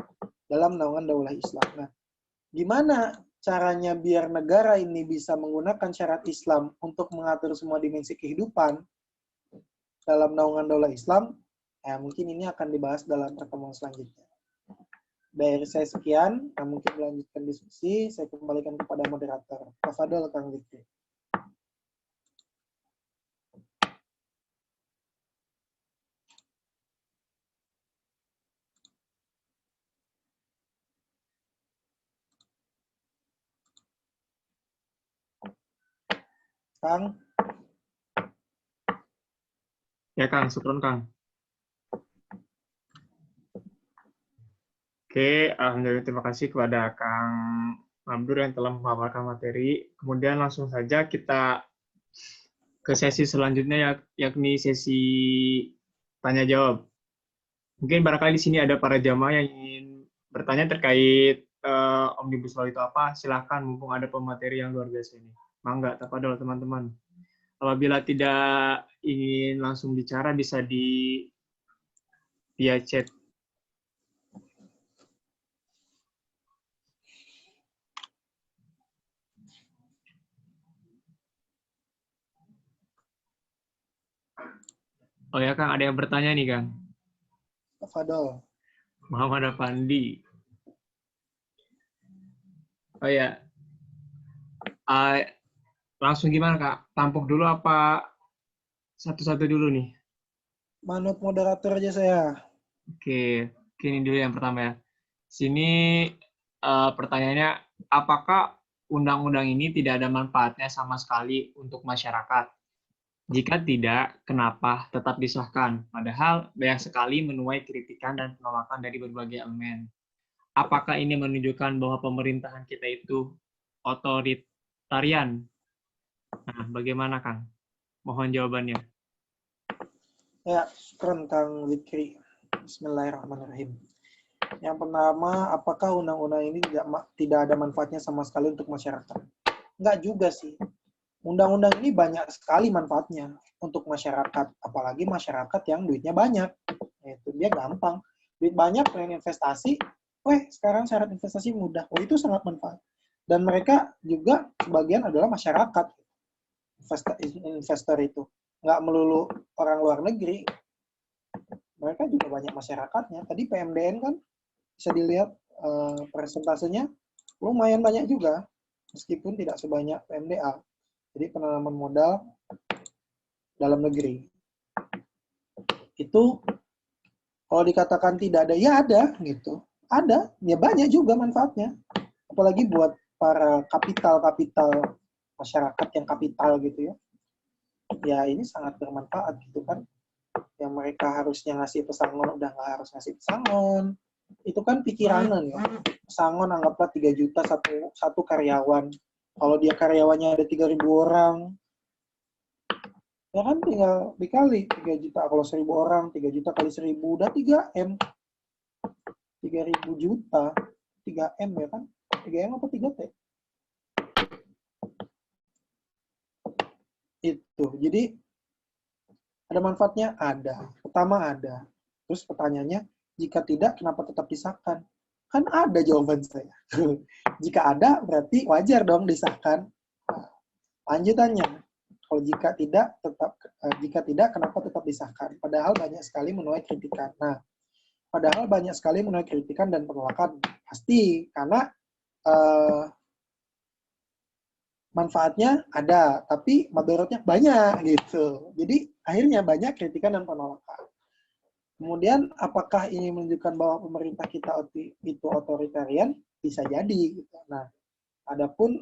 dalam naungan daulah Islam. Nah, gimana caranya biar negara ini bisa menggunakan syarat Islam untuk mengatur semua dimensi kehidupan dalam naungan daulah Islam? Ya, mungkin ini akan dibahas dalam pertemuan selanjutnya. Dari saya sekian, mungkin melanjutkan diskusi, saya kembalikan kepada moderator. Tafadhol, Kang Lutfi. Kang? Ya, Kang. Syukron, Kang. Oke, alhamdulillah terima kasih kepada Kang Abdur yang telah memaparkan materi. Kemudian langsung saja kita ke sesi selanjutnya, yakni sesi tanya jawab. Mungkin barangkali di sini ada para jamaah yang ingin bertanya terkait Omnibus Law itu apa. Silahkan, mumpung ada pemateri yang luar biasa ini. Mangga, tafadhol teman-teman. Apabila tidak ingin langsung bicara, bisa via chat. Oh ya, Kang, ada yang bertanya nih, Kang. Tafadhol. Muhammad Afandi. Oh ya, langsung gimana, Kak? Tampuk dulu apa satu-satu dulu nih? Manut moderator aja saya. Oke, ini dulu yang pertama ya. Sini pertanyaannya, apakah undang-undang ini tidak ada manfaatnya sama sekali untuk masyarakat? Jika tidak, kenapa tetap disahkan? Padahal banyak sekali menuai kritikan dan penolakan dari berbagai elemen. Apakah ini menunjukkan bahwa pemerintahan kita itu otoritarian? Nah, bagaimana, Kang? Mohon jawabannya. Ya, syukran Kang Zikri. Bismillahirrahmanirrahim. Yang pertama, apakah undang-undang ini tidak ada manfaatnya sama sekali untuk masyarakat? Enggak juga sih. Undang-undang ini banyak sekali manfaatnya untuk masyarakat, apalagi masyarakat yang duitnya banyak. Itu dia gampang. Duit banyak, pengen investasi, sekarang syarat investasi mudah. Itu sangat manfaat. Dan mereka juga sebagian adalah masyarakat. Investor itu. Nggak melulu orang luar negeri. Mereka juga banyak masyarakatnya. Tadi PMDN kan bisa dilihat persentasenya lumayan banyak juga, meskipun tidak sebanyak PMDA. Jadi penanaman modal dalam negeri. Itu kalau dikatakan tidak ada, ya ada gitu. Ada, ya banyak juga manfaatnya. Apalagi buat para kapital masyarakat yang kapital gitu ya. Ya ini sangat bermanfaat gitu kan. Yang mereka harusnya ngasih pesangon udah nggak harus ngasih pesangon. Itu kan pikiranan ya. Pesangon anggaplah 3 juta satu karyawan. Kalau dia karyawannya ada 3.000 orang, ya kan tinggal dikali 3 juta. Kalau 1.000 orang, 3 juta kali 1.000, udah 3M. 3.000 juta, 3M ya kan? 3M apa 3T? Itu. Jadi, ada manfaatnya? Ada. Pertama ada. Terus pertanyaannya, jika tidak, kenapa tetap disahkan? Kan ada jawaban saya. Jika ada, berarti wajar dong disahkan. Nah, lanjutannya, kalau jika tidak, kenapa tetap disahkan? Padahal banyak sekali menuai kritikan. Nah, padahal banyak sekali menuai kritikan dan penolakan. Pasti, karena manfaatnya ada, tapi mudaratnya banyak gitu. Jadi, akhirnya banyak kritikan dan penolakan. Kemudian, apakah ini menunjukkan bahwa pemerintah kita itu otoritarian? Bisa jadi. Gitu. Nah, adapun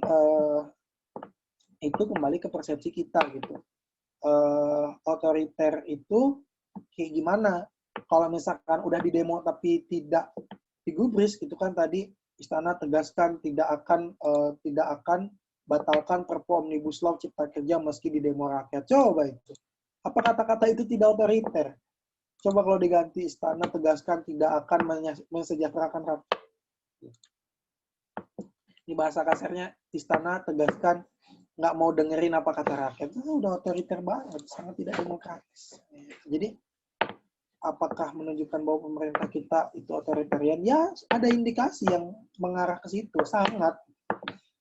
itu kembali ke persepsi kita gitu. Otoriter itu kayak gimana? Kalau misalkan udah didemo tapi tidak digubris gitu kan tadi Istana tegaskan tidak akan batalkan Perpu Omnibus Law Cipta Kerja meski didemo rakyat. Coba itu. Apa kata-kata itu tidak otoriter? Coba kalau diganti Istana tegaskan tidak akan mensejahterakan rakyat. Ini bahasa kasarnya Istana tegaskan nggak mau dengerin apa kata rakyat. Itu udah otoriter banget, sangat tidak demokratis. Jadi, apakah menunjukkan bahwa pemerintah kita itu otoritarian? Ya, ada indikasi yang mengarah ke situ, sangat.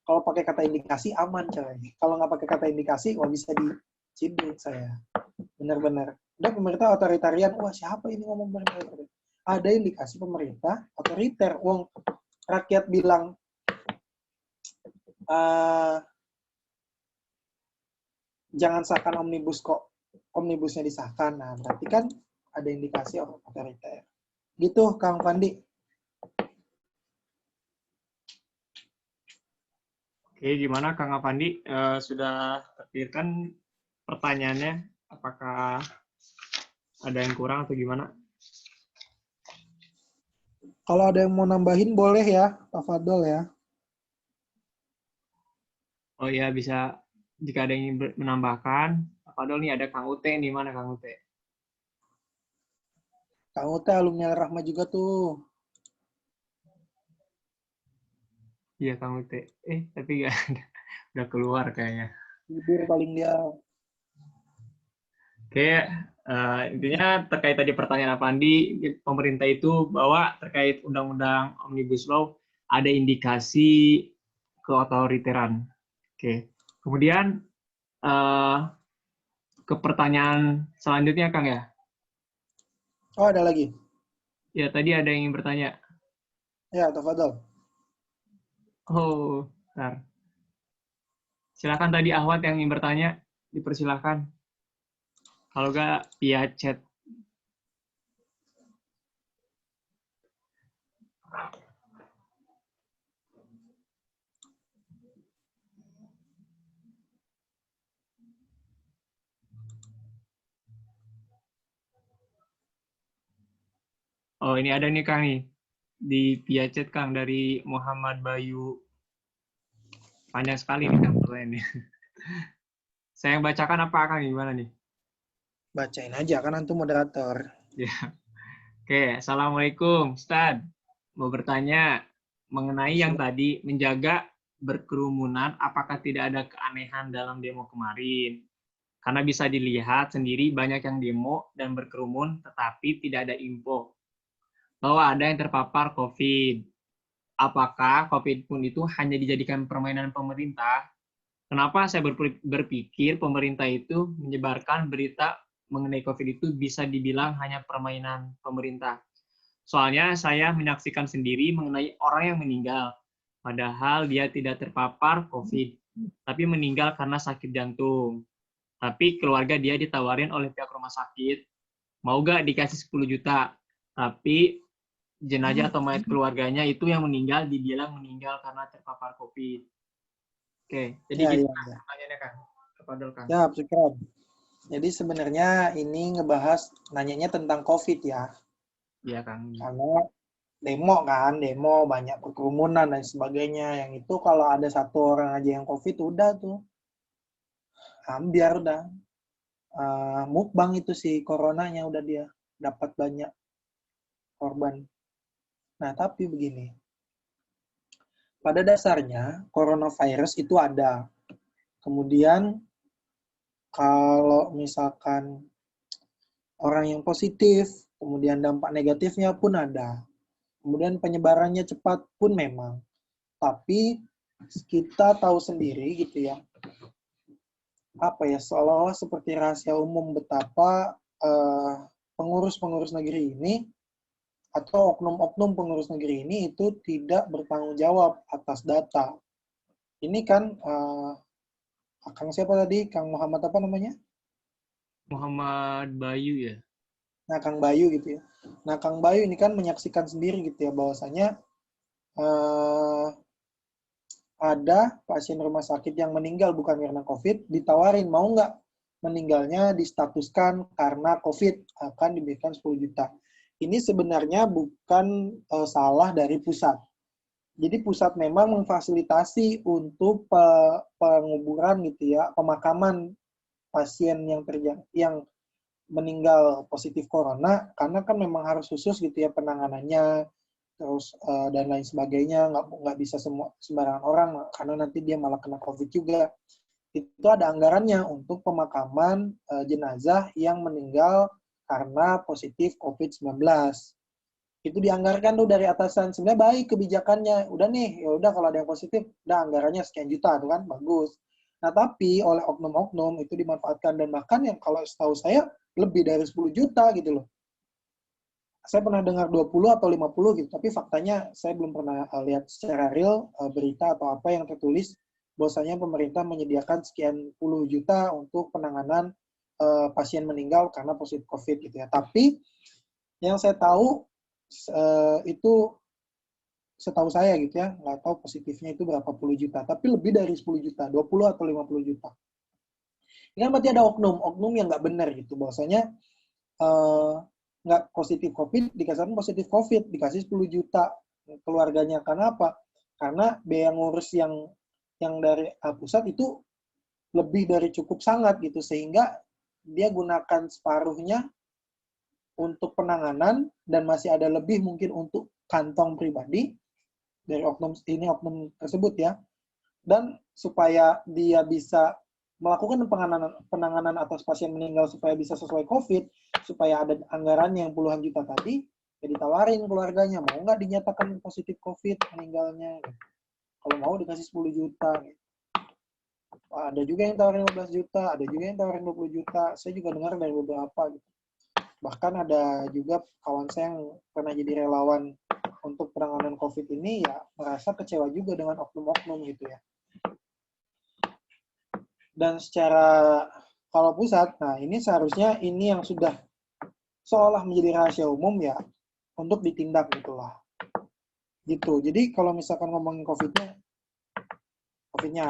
Kalau pakai kata indikasi, aman, coy. Kalau nggak pakai kata indikasi, bisa dicibir saya. Benar-benar. Udah pemerintah otoritarian, siapa ini ngomong pemerintah? Ada indikasi pemerintah otoriter. Rakyat bilang, jangan sahkan omnibus kok. Omnibusnya disahkan. Nah, berarti kan ada indikasi otoriter. Gitu, Kang Fandi. Oke, gimana Kang Afandi? Sudah terpikirkan pertanyaannya? Apakah ada yang kurang atau gimana? Kalau ada yang mau nambahin boleh ya, Pak Fadol ya. Oh iya, bisa. Jika ada yang ingin menambahkan, Padahal nih ada Kang Ute nih, mana Kang Ute? Kang Ute alumni Al-Rahma juga tuh. Iya Kang Ute. Tapi nggak ada. Udah keluar kayaknya. Tidur paling dia. Oke, intinya terkait tadi pertanyaan Apandi, pemerintah itu bahwa terkait Undang-Undang Omnibus Law ada indikasi keotoriteran. Oke, kemudian ke pertanyaan selanjutnya Kang ya. Oh, ada lagi? Ya, tadi ada yang ingin bertanya. Ya, tafadhol. Oh, bentar. Silakan tadi Ahwat yang ingin bertanya, dipersilakan. Kalau nggak via chat. Oh, ini ada nih Kang nih. Di via chat Kang dari Muhammad Bayu. Panjang sekali nih Kang pertanyaannya. Saya yang bacakan apa Kang? Gimana nih? Bacain aja, kan antum moderator. Ya. Oke, Assalamualaikum Ustaz. Mau bertanya mengenai yang tadi menjaga berkerumunan, apakah tidak ada keanehan dalam demo kemarin? Karena bisa dilihat sendiri banyak yang demo dan berkerumun tetapi tidak ada info bahwa ada yang terpapar COVID. Apakah COVID pun itu hanya dijadikan permainan pemerintah? Kenapa saya berpikir pemerintah itu menyebarkan berita mengenai COVID itu bisa dibilang hanya permainan pemerintah. Soalnya saya menyaksikan sendiri mengenai orang yang meninggal, padahal dia tidak terpapar COVID, tapi meninggal karena sakit jantung. Tapi keluarga dia ditawarin oleh pihak rumah sakit, mau gak dikasih 10 juta, tapi jenazah atau mayat keluarganya itu yang meninggal dibilang meninggal karena terpapar COVID. Oke, jadi Ya, gitu ya, ya. pertanyaannya Kang. Kepada Kang. Ya, Syukran. Jadi sebenarnya ini ngebahas nanyanya tentang COVID ya. Iya Kang. Karena demo banyak kerumunan dan sebagainya. Yang itu kalau ada satu orang aja yang COVID udah tuh. Ambiar udah. Mukbang itu si coronanya udah dia dapat banyak korban. Nah, tapi begini. Pada dasarnya coronavirus itu ada. Kemudian kalau misalkan orang yang positif, kemudian dampak negatifnya pun ada. Kemudian penyebarannya cepat pun memang. Tapi kita tahu sendiri gitu ya, seolah-olah seperti rahasia umum betapa pengurus-pengurus negeri ini atau oknum-oknum pengurus negeri ini itu tidak bertanggung jawab atas data. Ini kan Kang siapa tadi? Kang Muhammad apa namanya? Muhammad Bayu ya. Nah, Kang Bayu gitu ya. Nah, Kang Bayu ini kan menyaksikan sendiri gitu ya bahwasanya ada pasien rumah sakit yang meninggal bukan karena COVID, ditawarin mau nggak meninggalnya distatuskan karena COVID, akan diberikan 10 juta. Ini sebenarnya bukan salah dari pusat. Jadi pusat memang memfasilitasi untuk penguburan gitu ya, pemakaman pasien yang meninggal positif corona, karena kan memang harus khusus gitu ya penanganannya, terus dan lain sebagainya, nggak bisa sembarangan orang karena nanti dia malah kena COVID juga. Itu ada anggarannya untuk pemakaman jenazah yang meninggal karena positif COVID-19. Itu dianggarkan tuh dari atasan. Sebenarnya baik kebijakannya. Udah nih, ya udah kalau ada yang positif, udah anggarannya sekian juta tuh kan, bagus. Nah, tapi oleh oknum-oknum itu dimanfaatkan dan bahkan yang kalau setahu saya lebih dari 10 juta gitu loh. Saya pernah dengar 20 atau 50 gitu, tapi faktanya saya belum pernah lihat secara real berita atau apa yang tertulis bahwasanya pemerintah menyediakan sekian puluh juta untuk penanganan pasien meninggal karena positif COVID gitu ya. Tapi yang saya tahu itu setahu saya gitu ya, nggak tahu positifnya itu berapa puluh juta, tapi lebih dari 10 juta, 20 atau 50 juta. Ini kan berarti ada oknum yang nggak benar gitu, bahwasanya nggak positif COVID, dikasih positif COVID, dikasih 10 juta keluarganya. Karena apa? Karena biaya ngurus yang dari pusat itu lebih dari cukup sangat gitu, sehingga dia gunakan separuhnya untuk penanganan dan masih ada lebih mungkin untuk kantong pribadi dari oknum tersebut ya. Dan supaya dia bisa melakukan penanganan atas pasien meninggal supaya bisa sesuai COVID, supaya ada anggaran yang puluhan juta tadi, ya ditawarin keluarganya, mau nggak dinyatakan positif COVID meninggalnya. Kalau mau dikasih 10 juta. Ada juga yang tawarin 15 juta, ada juga yang tawarin 20 juta. Saya juga dengar dari beberapa gitu. Bahkan ada juga kawan saya yang pernah jadi relawan untuk penanganan COVID ini ya merasa kecewa juga dengan oknum-oknum gitu ya. Dan secara kalau pusat, nah ini seharusnya ini yang sudah seolah menjadi rahasia umum ya untuk ditindak gitulah. Gitu. Jadi kalau misalkan ngomongin COVID-nya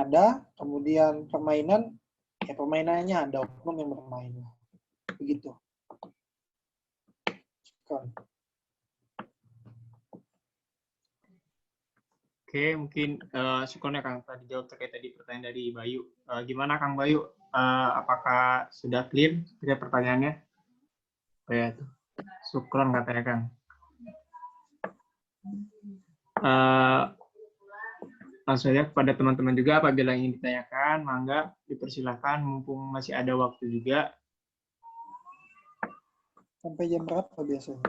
ada, kemudian permainannya ada oknum yang bermain. Begitu. Oke, mungkin syukurnya Kang tadi jawab terkait tadi pertanyaan dari Bayu. Gimana Kang Bayu? Apakah sudah clear terkait pertanyaannya? Oh ya, tuh. Syukron katanya Kang. Langsung saja kepada teman-teman juga apabila ingin ditanyakan, mangga dipersilahkan mumpung masih ada waktu juga. Sampai jam berapa biasanya?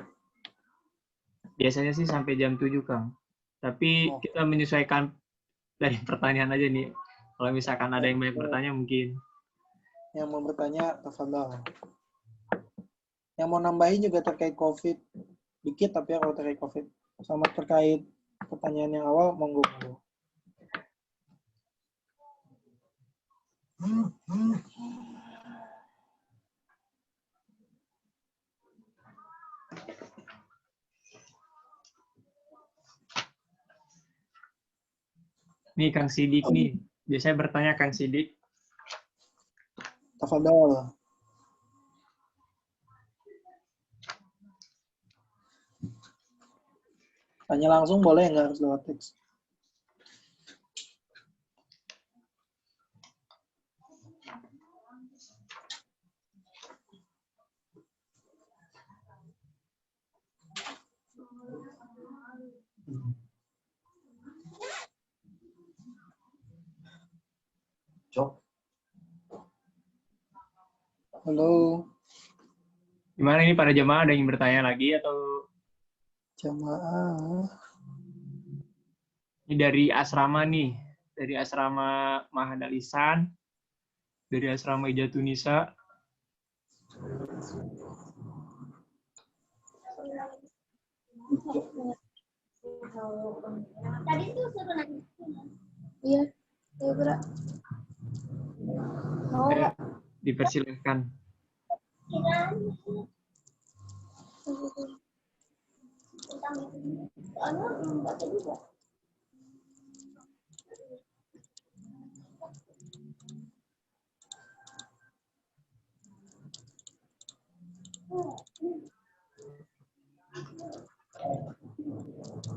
Biasanya sih sampai jam 7 Kang. Tapi kita menyesuaikan dari pertanyaan aja nih. Kalau misalkan ada yang banyak bertanya mungkin. Yang mau bertanya, tafadhal. Yang mau nambahin juga terkait COVID. Dikit tapi ya kalau terkait COVID. Sama terkait pertanyaan yang awal, monggo. Nih Kang Sidik nih. Biasanya bertanya Kang Sidik. Tafadhal. Tanya langsung boleh, nggak harus lewat teks. Halo. Gimana ini para jemaah ada yang bertanya lagi atau? Jamaah. Ini dari asrama nih. Dari asrama Mahad Al-Ihsan. Dari asrama Ijatunisa. Tadi tuh suruh nanya. Iya, ya berat. Dipersilahkan.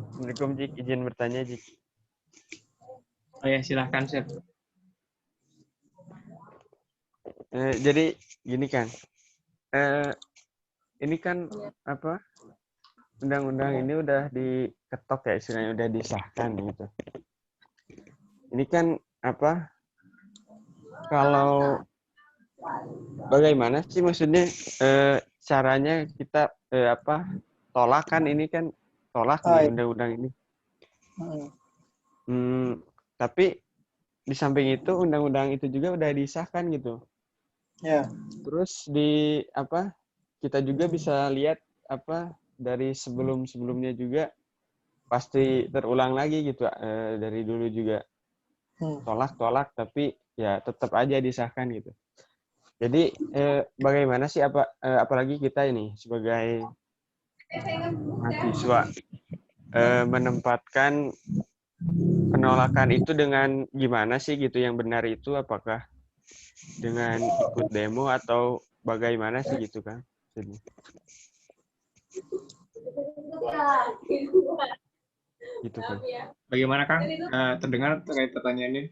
Assalamualaikum Jik, izin bertanya Jik. Oh ya, silahkan Chef. Jadi gini kan, ini kan apa? Undang-undang ini udah diketok ya, istilahnya udah disahkan gitu. Ini kan apa? Kalau bagaimana sih maksudnya caranya kita tolak kan ini kan tolak nih undang-undang ini. Tapi di samping itu undang-undang itu juga udah disahkan gitu. Ya. Terus kita juga bisa lihat dari sebelum-sebelumnya juga pasti terulang lagi gitu dari dulu juga tolak tapi ya tetap aja disahkan gitu. Jadi bagaimana sih apalagi kita ini sebagai mahasiswa menempatkan penolakan itu dengan gimana sih gitu yang benar itu, apakah dengan ikut demo atau bagaimana sih gitu kan? Gitu kan. Bagaimana Kang? Terdengar terkait pertanyaan ini?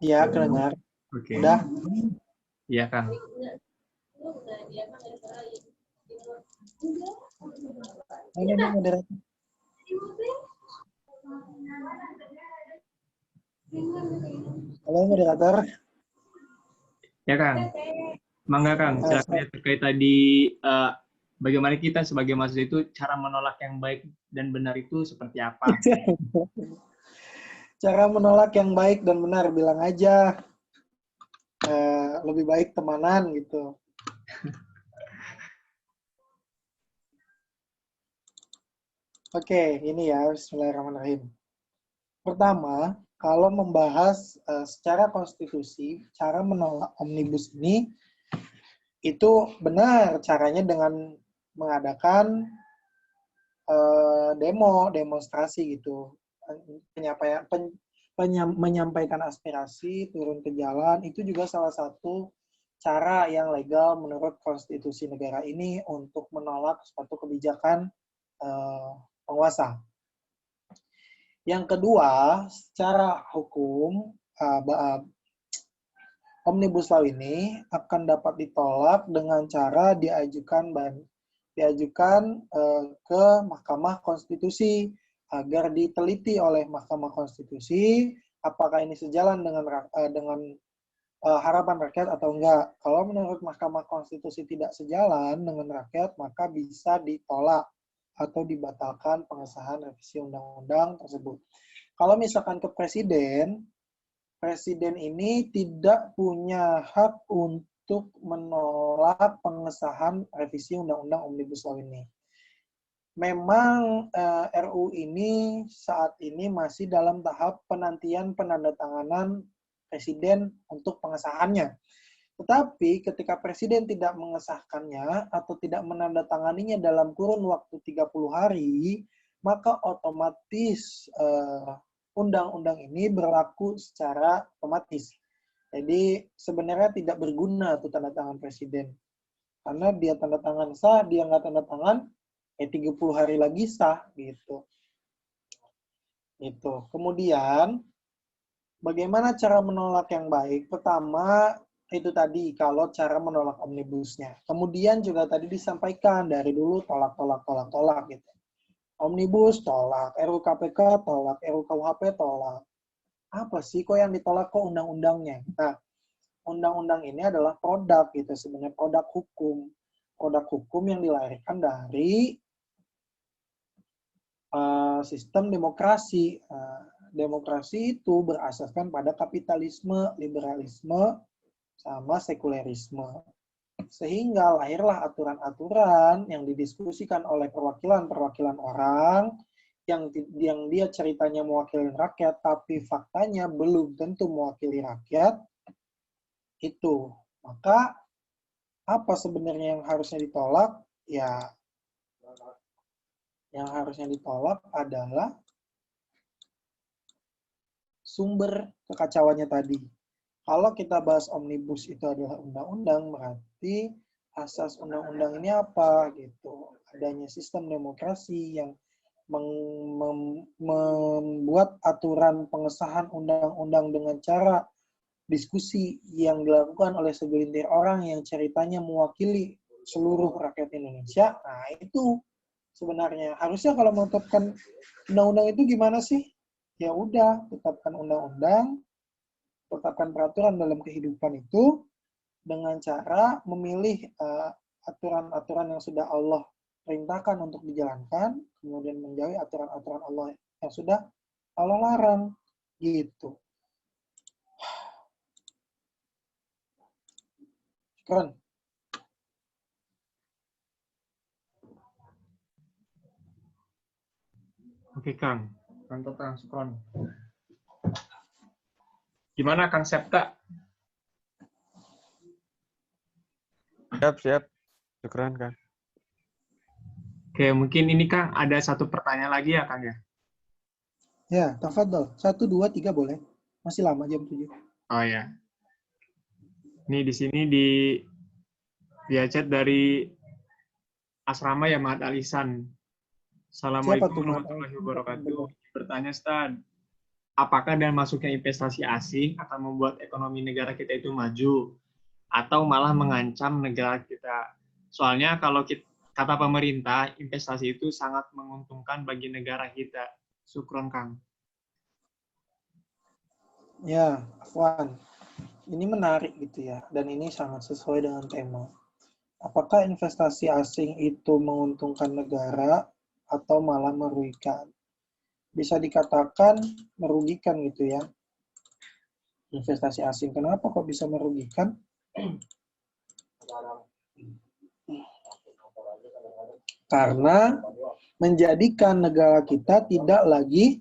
Iya, kedengar. Oke. Udah. Iya Kang. Ini moderator. Halo moderator. Ya Kang. Mangga Kang, silakan terkait tadi bagaimana kita sebagai mahasiswa itu cara menolak yang baik dan benar itu seperti apa? Cara menolak yang baik dan benar, bilang aja lebih baik temanan gitu. Oke, ini ya, bismillahirrahmanirrahim. Pertama, kalau membahas secara konstitusi, cara menolak omnibus ini, itu benar caranya dengan mengadakan demonstrasi gitu. Menyampaikan aspirasi, turun ke jalan, itu juga salah satu cara yang legal menurut konstitusi negara ini untuk menolak suatu kebijakan penguasa. Yang kedua, secara hukum, Omnibus Law ini akan dapat ditolak dengan cara diajukan ke Mahkamah Konstitusi agar diteliti oleh Mahkamah Konstitusi apakah ini sejalan dengan harapan rakyat atau enggak. Kalau menurut Mahkamah Konstitusi tidak sejalan dengan rakyat, maka bisa ditolak atau dibatalkan pengesahan revisi undang-undang tersebut. Kalau misalkan ke Presiden ini tidak punya hak untuk menolak pengesahan revisi Undang-Undang Omnibus Law ini. Memang RU ini saat ini masih dalam tahap penantian penandatanganan Presiden untuk pengesahannya. Tetapi ketika Presiden tidak mengesahkannya atau tidak menandatanganinya dalam kurun waktu 30 hari, maka otomatis undang-undang ini berlaku secara otomatis. Jadi sebenarnya tidak berguna tuh tanda tangan Presiden. Karena dia tanda tangan sah, dia nggak tanda tangan, 30 hari lagi sah gitu. Itu. Kemudian bagaimana cara menolak yang baik? Pertama, itu tadi kalau cara menolak omnibusnya. Kemudian juga tadi disampaikan dari dulu tolak gitu. Omnibus tolak, RUU KPK tolak, RUU KUHP tolak. Apa sih kok yang ditolak kok undang-undangnya? Nah, undang-undang ini adalah produk gitu, sebenarnya produk hukum. Produk hukum yang dilahirkan dari sistem demokrasi. Demokrasi itu berasaskan pada kapitalisme, liberalisme, sama sekulerisme. Sehingga lahirlah aturan-aturan yang didiskusikan oleh perwakilan-perwakilan orang yang dia ceritanya mewakili rakyat, tapi faktanya belum tentu mewakili rakyat. Itu. Maka apa sebenarnya yang harusnya ditolak? Ya, yang harusnya ditolak adalah sumber kekacauannya tadi. Kalau kita bahas omnibus itu adalah undang-undang, berarti asas undang-undang ini apa gitu? Adanya sistem demokrasi yang membuat aturan pengesahan undang-undang dengan cara diskusi yang dilakukan oleh segelintir orang yang ceritanya mewakili seluruh rakyat Indonesia. Nah, itu sebenarnya harusnya kalau menetapkan undang-undang itu gimana sih? Ya udah, tetapkan undang-undang, tetapkan peraturan dalam kehidupan itu dengan cara memilih aturan-aturan yang sudah Allah perintahkan untuk dijalankan, kemudian menjauhi aturan-aturan Allah yang sudah Allah larang. Gitu. Keren. Oke Kang, mantap Kang Sukron. Gimana Kang Septa? Siap. Syukran, Kang. Oke, mungkin ini Kang ada satu pertanyaan lagi ya Kang ya. Ya, tafadhol. 1, 2, 3 boleh. Masih lama jam 7. Oh ya. Ini di sini via chat dari Asrama ya Mahat Alisan. Siapa Assalamualaikum tuh, Mat? warahmatullahi wabarakatuh. Bertanya Ustaz, apakah dengan masuknya investasi asing akan membuat ekonomi negara kita itu maju atau malah mengancam negara kita? Soalnya kalau kata pemerintah, investasi itu sangat menguntungkan bagi negara kita. Syukron Kang. Ya, Afwan. Ini menarik gitu ya, dan ini sangat sesuai dengan tema. Apakah investasi asing itu menguntungkan negara atau malah merugikan? Bisa dikatakan merugikan gitu ya. Investasi asing. Kenapa kok bisa merugikan? Karena menjadikan negara kita tidak lagi,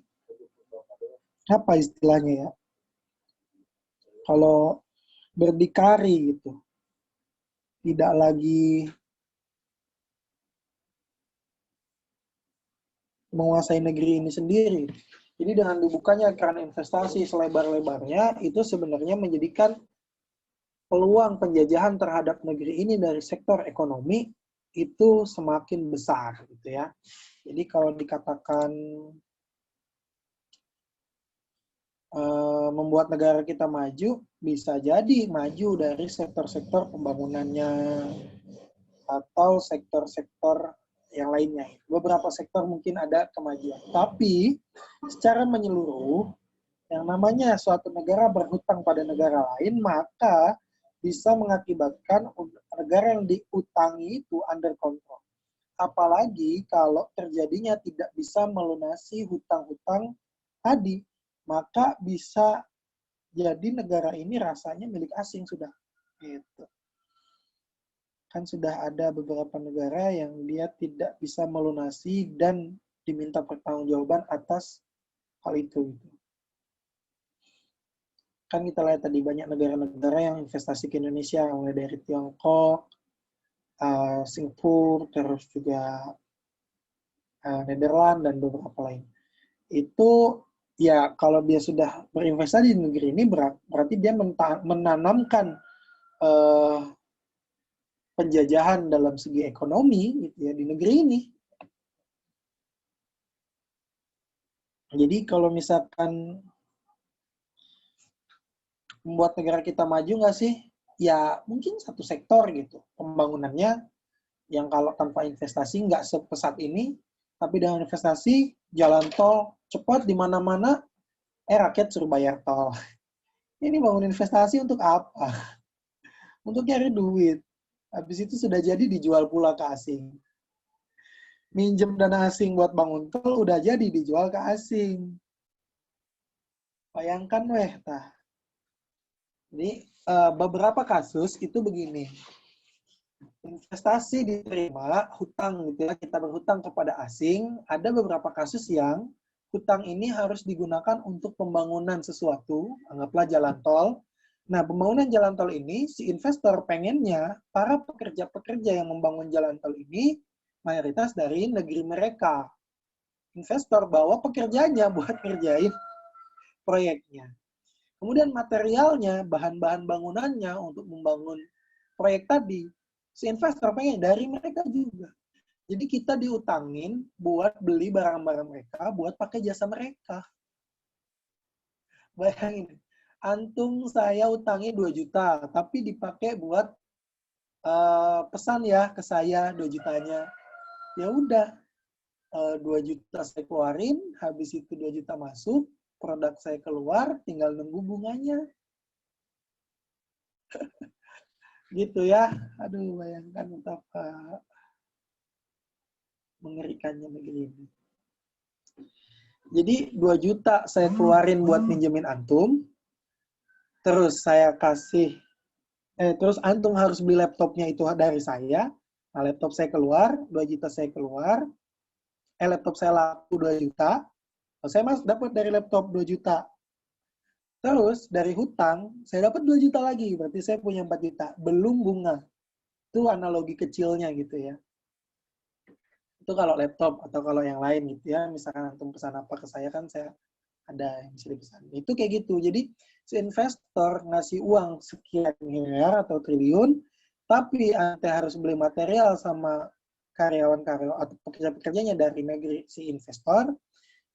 apa istilahnya ya, kalau berdikari gitu, tidak lagi menguasai negeri ini sendiri. Jadi dengan dibukanya keran investasi selebar-lebarnya, itu sebenarnya menjadikan peluang penjajahan terhadap negeri ini dari sektor ekonomi itu semakin besar gitu ya. Jadi kalau dikatakan membuat negara kita maju, bisa jadi maju dari sektor-sektor pembangunannya atau sektor-sektor yang lainnya. Beberapa sektor mungkin ada kemajuan. Tapi secara menyeluruh, yang namanya suatu negara berhutang pada negara lain, maka bisa mengakibatkan negara yang diutangi itu under control. Apalagi kalau terjadinya tidak bisa melunasi hutang-hutang tadi, maka bisa jadi negara ini rasanya milik asing sudah. Gitu. Kan sudah ada beberapa negara yang dia tidak bisa melunasi dan diminta pertanggungjawaban atas hal itu. Kan kita lihat tadi banyak negara-negara yang investasi ke Indonesia, mulai dari Tiongkok, Singapura, terus juga Nederland, dan beberapa lain. Itu ya kalau dia sudah berinvestasi di negeri ini berarti dia menanamkan penjajahan dalam segi ekonomi gitu ya di negeri ini. Jadi kalau misalkan membuat negara kita maju nggak sih? Ya mungkin satu sektor gitu pembangunannya yang kalau tanpa investasi nggak sepesat ini, tapi dengan investasi jalan tol cepat di mana-mana, rakyat suruh bayar tol. Ini bangun investasi untuk apa? Untuk nyari duit. Habis itu sudah jadi dijual pula ke asing. Minjem dana asing buat bangun tol udah jadi dijual ke asing. Bayangkan weh, tah. Ini beberapa kasus itu begini. Investasi diterima, hutang gitu ya, kita berhutang kepada asing, ada beberapa kasus yang hutang ini harus digunakan untuk pembangunan sesuatu, anggaplah jalan tol. Nah, pembangunan jalan tol ini, si investor pengennya para pekerja-pekerja yang membangun jalan tol ini mayoritas dari negeri mereka. Investor bawa pekerjanya buat ngerjain proyeknya. Kemudian materialnya, bahan-bahan bangunannya untuk membangun proyek tadi, si investor pengen dari mereka juga. Jadi kita diutangin buat beli barang-barang mereka, buat pakai jasa mereka. Bayangin, antum saya utangi 2 juta, tapi dipakai buat pesan ya ke saya 2 jutanya. Ya udah, 2 juta saya keluarin, habis itu 2 juta masuk, produk saya keluar, tinggal nunggu bunganya. Gitu ya. Aduh, bayangkan betapa mengerikannya negeri ini. Jadi 2 juta saya keluarin buat minjemin antum, terus saya kasih, terus antum harus beli laptopnya itu dari saya. Nah, laptop saya keluar, 2 juta saya keluar, laptop saya laku 2 juta, saya dapat dari laptop 2 juta. Terus dari hutang, saya dapat 2 juta lagi, berarti saya punya 4 juta. Belum bunga. Itu analogi kecilnya gitu ya. Itu kalau laptop atau kalau yang lain gitu ya. Misalkan antum pesan apa ke saya kan saya ada yang bisa dipesan. Itu kayak gitu. Jadi si investor ngasih uang sekian miliar atau triliun, tapi ente harus beli material sama karyawan-karyawan atau pekerja-pekerjanya dari negeri si investor.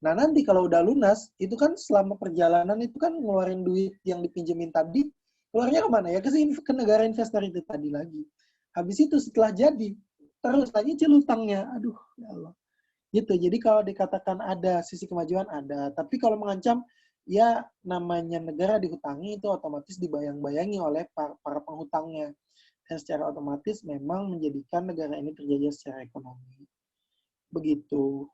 Nah nanti kalau udah lunas, itu kan selama perjalanan itu kan ngeluarin duit yang dipinjemin tadi, keluarnya kemana ya? Ke negara investor itu tadi lagi. Habis itu setelah jadi, terus lagi celutangnya. Aduh, ya Allah. Gitu. Jadi kalau dikatakan ada sisi kemajuan, ada. Tapi kalau mengancam, ya namanya negara dihutangi itu otomatis dibayang-bayangi oleh para penghutangnya. Dan secara otomatis memang menjadikan negara ini terjajah secara ekonomi. Begitu.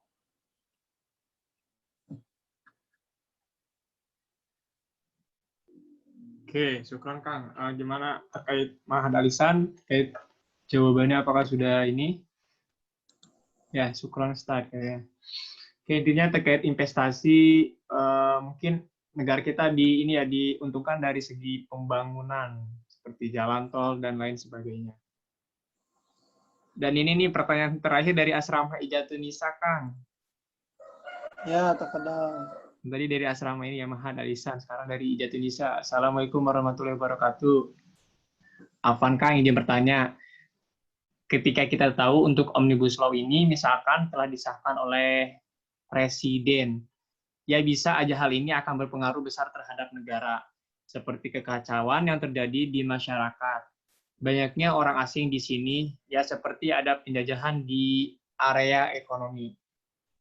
Oke, syukran Kang. Gimana terkait Mahad Alisan, terkait jawabannya apakah sudah ini? Ya, syukran Ustaz. Kayaknya. Oke, intinya terkait investasi, mungkin negara kita diuntungkan dari segi pembangunan, seperti jalan tol dan lain sebagainya. Dan ini nih pertanyaan terakhir dari Asrama Ijatun Nisa, Kang. Ya, terkadang. Tadi dari asrama ini ya Mahad Alisan, sekarang dari Ijatun Nisa. Assalamualaikum warahmatullahi wabarakatuh. Afan Kang izin bertanya, ketika kita tahu untuk Omnibus Law ini misalkan telah disahkan oleh Presiden, ya bisa aja hal ini akan berpengaruh besar terhadap negara, seperti kekacauan yang terjadi di masyarakat. Banyaknya orang asing di sini, ya seperti ada penjajahan di area ekonomi.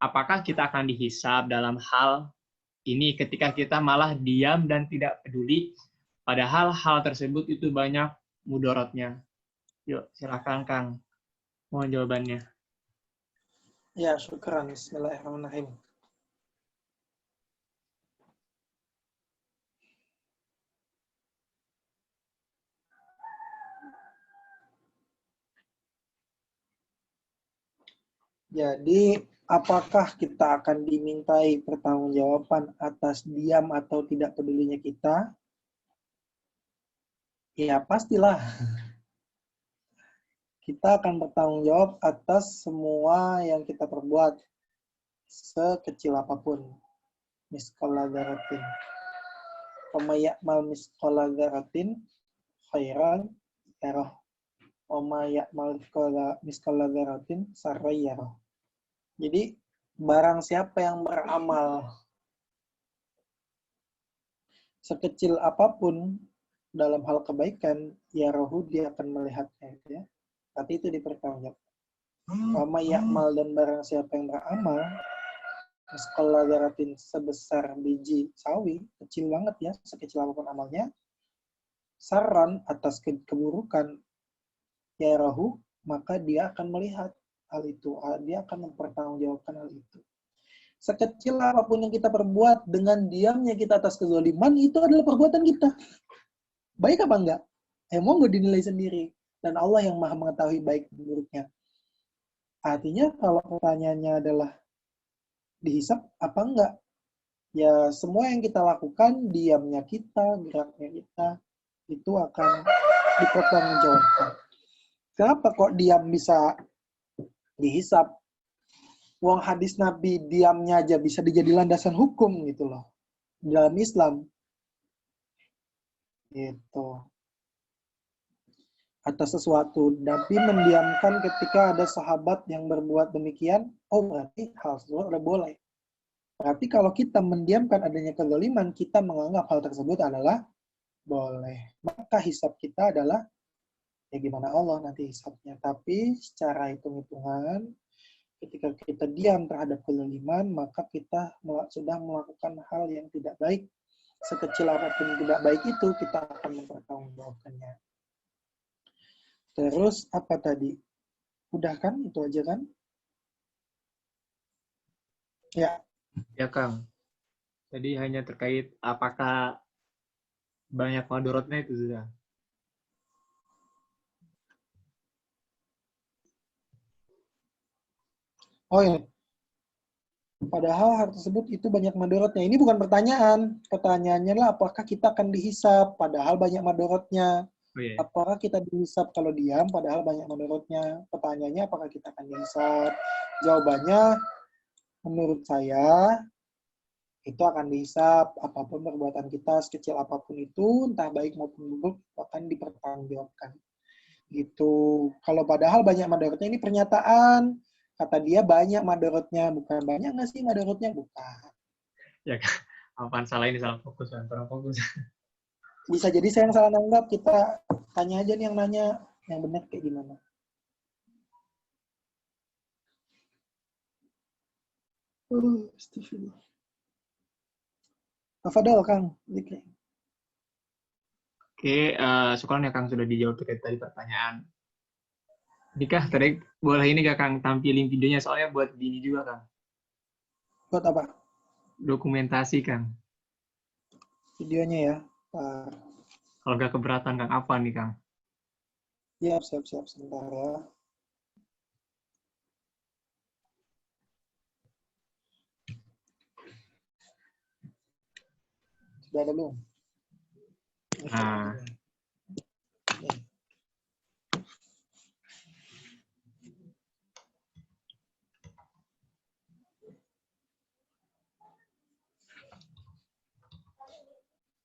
Apakah kita akan dihisab dalam hal ini ketika kita malah diam dan tidak peduli, padahal hal tersebut itu banyak mudaratnya? Yuk, silakan Kang. Mohon jawabannya. Ya, syukran. Bismillahirrahmanirrahim. Jadi, apakah kita akan dimintai pertanggungjawaban atas diam atau tidak pedulinya kita? Ya, pastilah. Kita akan bertanggung jawab atas semua yang kita perbuat, sekecil apapun. Miskala dzarratin. Wa ya'mal miskala dzarratin khairan yarah. Wa ya'mal miskala dzarratin sarran yarah. Jadi, barang siapa yang beramal sekecil apapun dalam hal kebaikan, ya rohu dia akan melihatnya. Ya. Berarti itu dipertanggungjawabkan. Wama yakmal dan barang siapa yang beramal, sekolah daratin sebesar biji sawi, kecil banget ya, sekecil apapun amalnya, saran atas keburukan, ya rohu, maka dia akan melihat hal itu, dia akan mempertanggungjawabkan hal itu. Sekecil apapun yang kita perbuat dengan diamnya kita atas kezaliman, itu adalah perbuatan kita. Baik apa enggak? Monggo dinilai sendiri. Dan Allah yang maha mengetahui baik dan buruknya. Artinya kalau pertanyaannya adalah dihisap apa enggak? Ya semua yang kita lakukan, diamnya kita, geraknya kita, itu akan dipertanggungjawabkan. Kenapa kok diam bisa dihisap? Wong hadis Nabi diamnya aja bisa dijadi landasan hukum gitu loh. Dalam Islam. Gitu. Atas sesuatu. Nabi mendiamkan ketika ada sahabat yang berbuat demikian, oh berarti hal tersebut udah boleh. Berarti kalau kita mendiamkan adanya kezaliman, kita menganggap hal tersebut adalah boleh. Maka hisab kita adalah, ya gimana Allah nanti hisabnya. Tapi secara hitung-hitungan, ketika kita diam terhadap kezaliman, maka kita sudah melakukan hal yang tidak baik. Sekecil apapun tidak baik itu, kita akan mempertanggungjawabkannya. Terus apa tadi? Udah kan? Itu aja kan? Ya. Ya Kang. Jadi hanya terkait apakah banyak madorotnya itu sudah. Oh ya. Padahal hal tersebut itu banyak madorotnya. Ini bukan pertanyaan. Pertanyaannya adalah apakah kita akan dihisab padahal banyak madorotnya. Oh, iya. Apakah kita dihisab kalau diam padahal banyak madorotnya. Pertanyaannya apakah kita akan dihisab Jawabannya, menurut saya, itu akan dihisap. Apapun perbuatan kita, sekecil apapun itu, entah baik maupun buruk, akan dipertanggungjawabkan. Gitu. Kalau padahal banyak madorotnya, ini pernyataan. Kata dia banyak madorotnya. Bukan banyak nggak sih madorotnya? Bukan. Ya, apaan salah ini, salah fokus, kurang fokus. Bisa jadi saya yang salah nanggap. Kita tanya aja nih yang nanya. Yang benar kayak gimana. Astagfirullah. Tafadhol, Kang. Oke, syukuran ya Kang sudah dijawab terkait tadi pertanyaan. Dikah, tadi boleh ini gak Kang tampilin videonya, soalnya buat gini juga Kang. Buat apa? Dokumentasi Kang. Videonya ya. Kalau gak keberatan Kang, apa nih Kang? Siap. Sebentar ya. Sudah ada belum? Nah.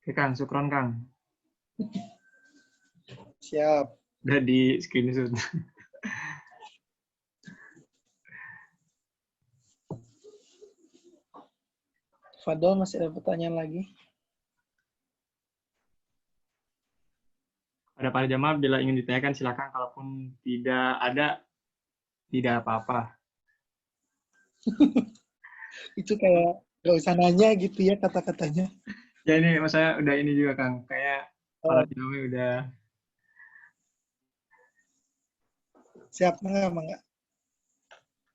Oke Kang, syukron Kang. Siap. Udah di screenshot. Fadol, masih ada pertanyaan lagi? Pada para jamaah, bila ingin ditanyakan silakan, kalaupun tidak ada, tidak apa-apa. Itu kayak gak usah nanya gitu ya kata-katanya. Ya ini saya udah ini juga Kang, kayak para jamaah udah. Siap, enggak?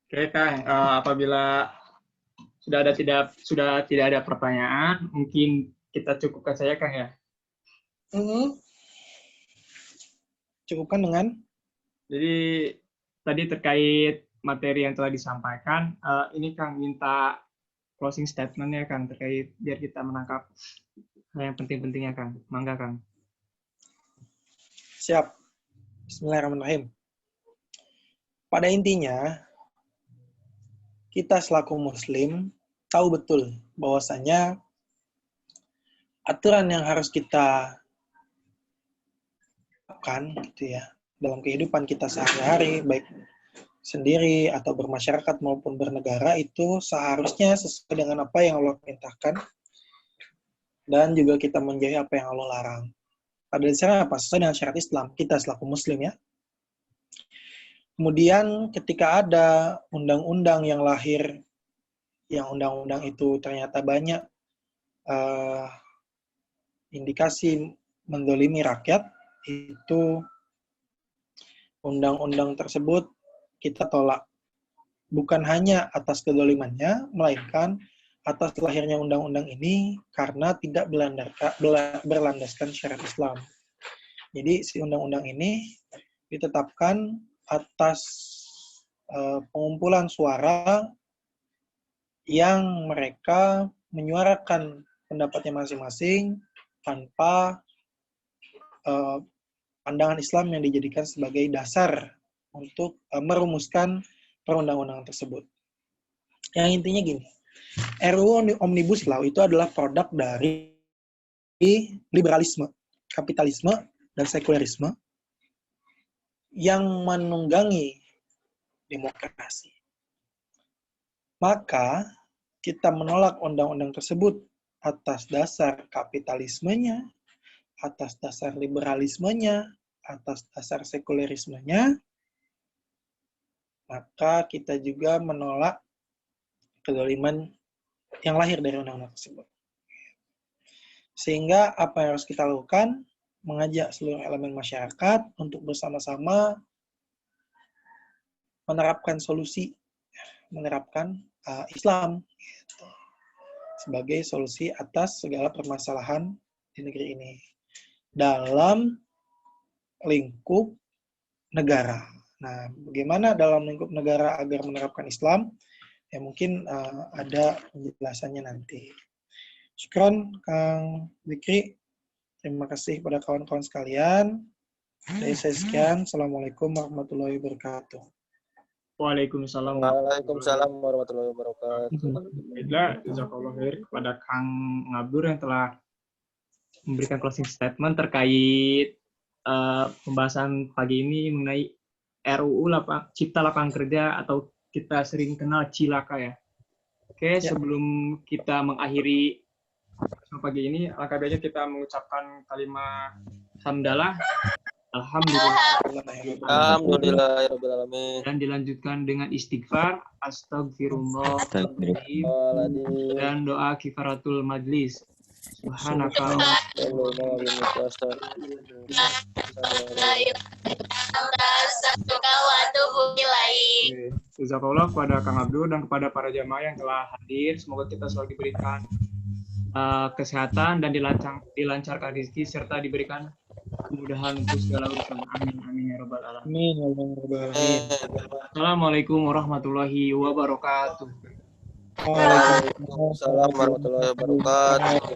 Oke Kang, apabila sudah tidak ada pertanyaan, mungkin kita cukupkan saja Kang ya. Cukupkan dengan? Jadi tadi terkait materi yang telah disampaikan, ini Kang minta closing statement-nya Kang terkait biar kita menangkap hal yang penting-pentingnya Kang. Mangga Kang. Siap. Bismillahirrahmanirrahim. Pada intinya, kita selaku muslim tahu betul bahwasanya aturan yang harus kita lakukan gitu ya dalam kehidupan kita sehari-hari, baik sendiri atau bermasyarakat maupun bernegara, itu seharusnya sesuai dengan apa yang Allah perintahkan dan juga kita menjauhi apa yang Allah larang. Pada dasarnya apa? Sesuai dengan syariat Islam, kita selaku muslim ya. Kemudian ketika ada undang-undang yang lahir, yang undang-undang itu ternyata banyak indikasi mendolimi rakyat, itu undang-undang tersebut kita tolak. Bukan hanya atas kedolimannya, melainkan atas lahirnya undang-undang ini karena tidak berlandaskan syariat Islam. Jadi si undang-undang ini ditetapkan atas pengumpulan suara yang mereka menyuarakan pendapatnya masing-masing tanpa pandangan Islam yang dijadikan sebagai dasar untuk merumuskan perundang-undangan tersebut. Yang intinya gini, RUU Omnibus Law itu adalah produk dari liberalisme, kapitalisme, dan sekulerisme yang menunggangi demokrasi. Maka kita menolak undang-undang tersebut atas dasar kapitalismenya, atas dasar liberalismenya, atas dasar sekulerismenya, maka kita juga menolak kezaliman yang lahir dari undang-undang tersebut. Sehingga apa yang harus kita lakukan? Mengajak seluruh elemen masyarakat untuk bersama-sama menerapkan solusi, menerapkan Islam gitu, sebagai solusi atas segala permasalahan di negeri ini dalam lingkup negara. Nah, bagaimana dalam lingkup negara agar menerapkan Islam? Ya mungkin ada penjelasannya nanti. Syukran Kang Zikri. Terima kasih kepada kawan-kawan sekalian. Dari saya sekian. Assalamualaikum warahmatullahi wabarakatuh. Waalaikumsalam. Waalaikumsalam warahmatullahi wabarakatuh. Baiklah, jazakallahu khair kepada Kang Ngabdur yang telah memberikan closing statement terkait pembahasan pagi ini mengenai RUU Cipta Lapangan Kerja atau kita sering kenal Cilaka ya. Oke, sebelum kita mengakhiri pagi ini, alangkah baiknya kita mengucapkan kalimat hamdalah. Alhamdulillahirrahmanirrahim. Dan dilanjutkan dengan istighfar, astagfirullah, dan doa kifaratul majlis. Subhanaka Jazakallah kepada Kang Abdul dan kepada para jamaah yang telah hadir. Semoga kita selalu diberikan kesehatan dan dilancarkan rezeki serta diberikan kemudahan untuk segala urusan. Amin amin ya rabbal alamin. Assalamualaikum warahmatullahi wabarakatuh. Waalaikumsalam warahmatullahi wabarakatuh.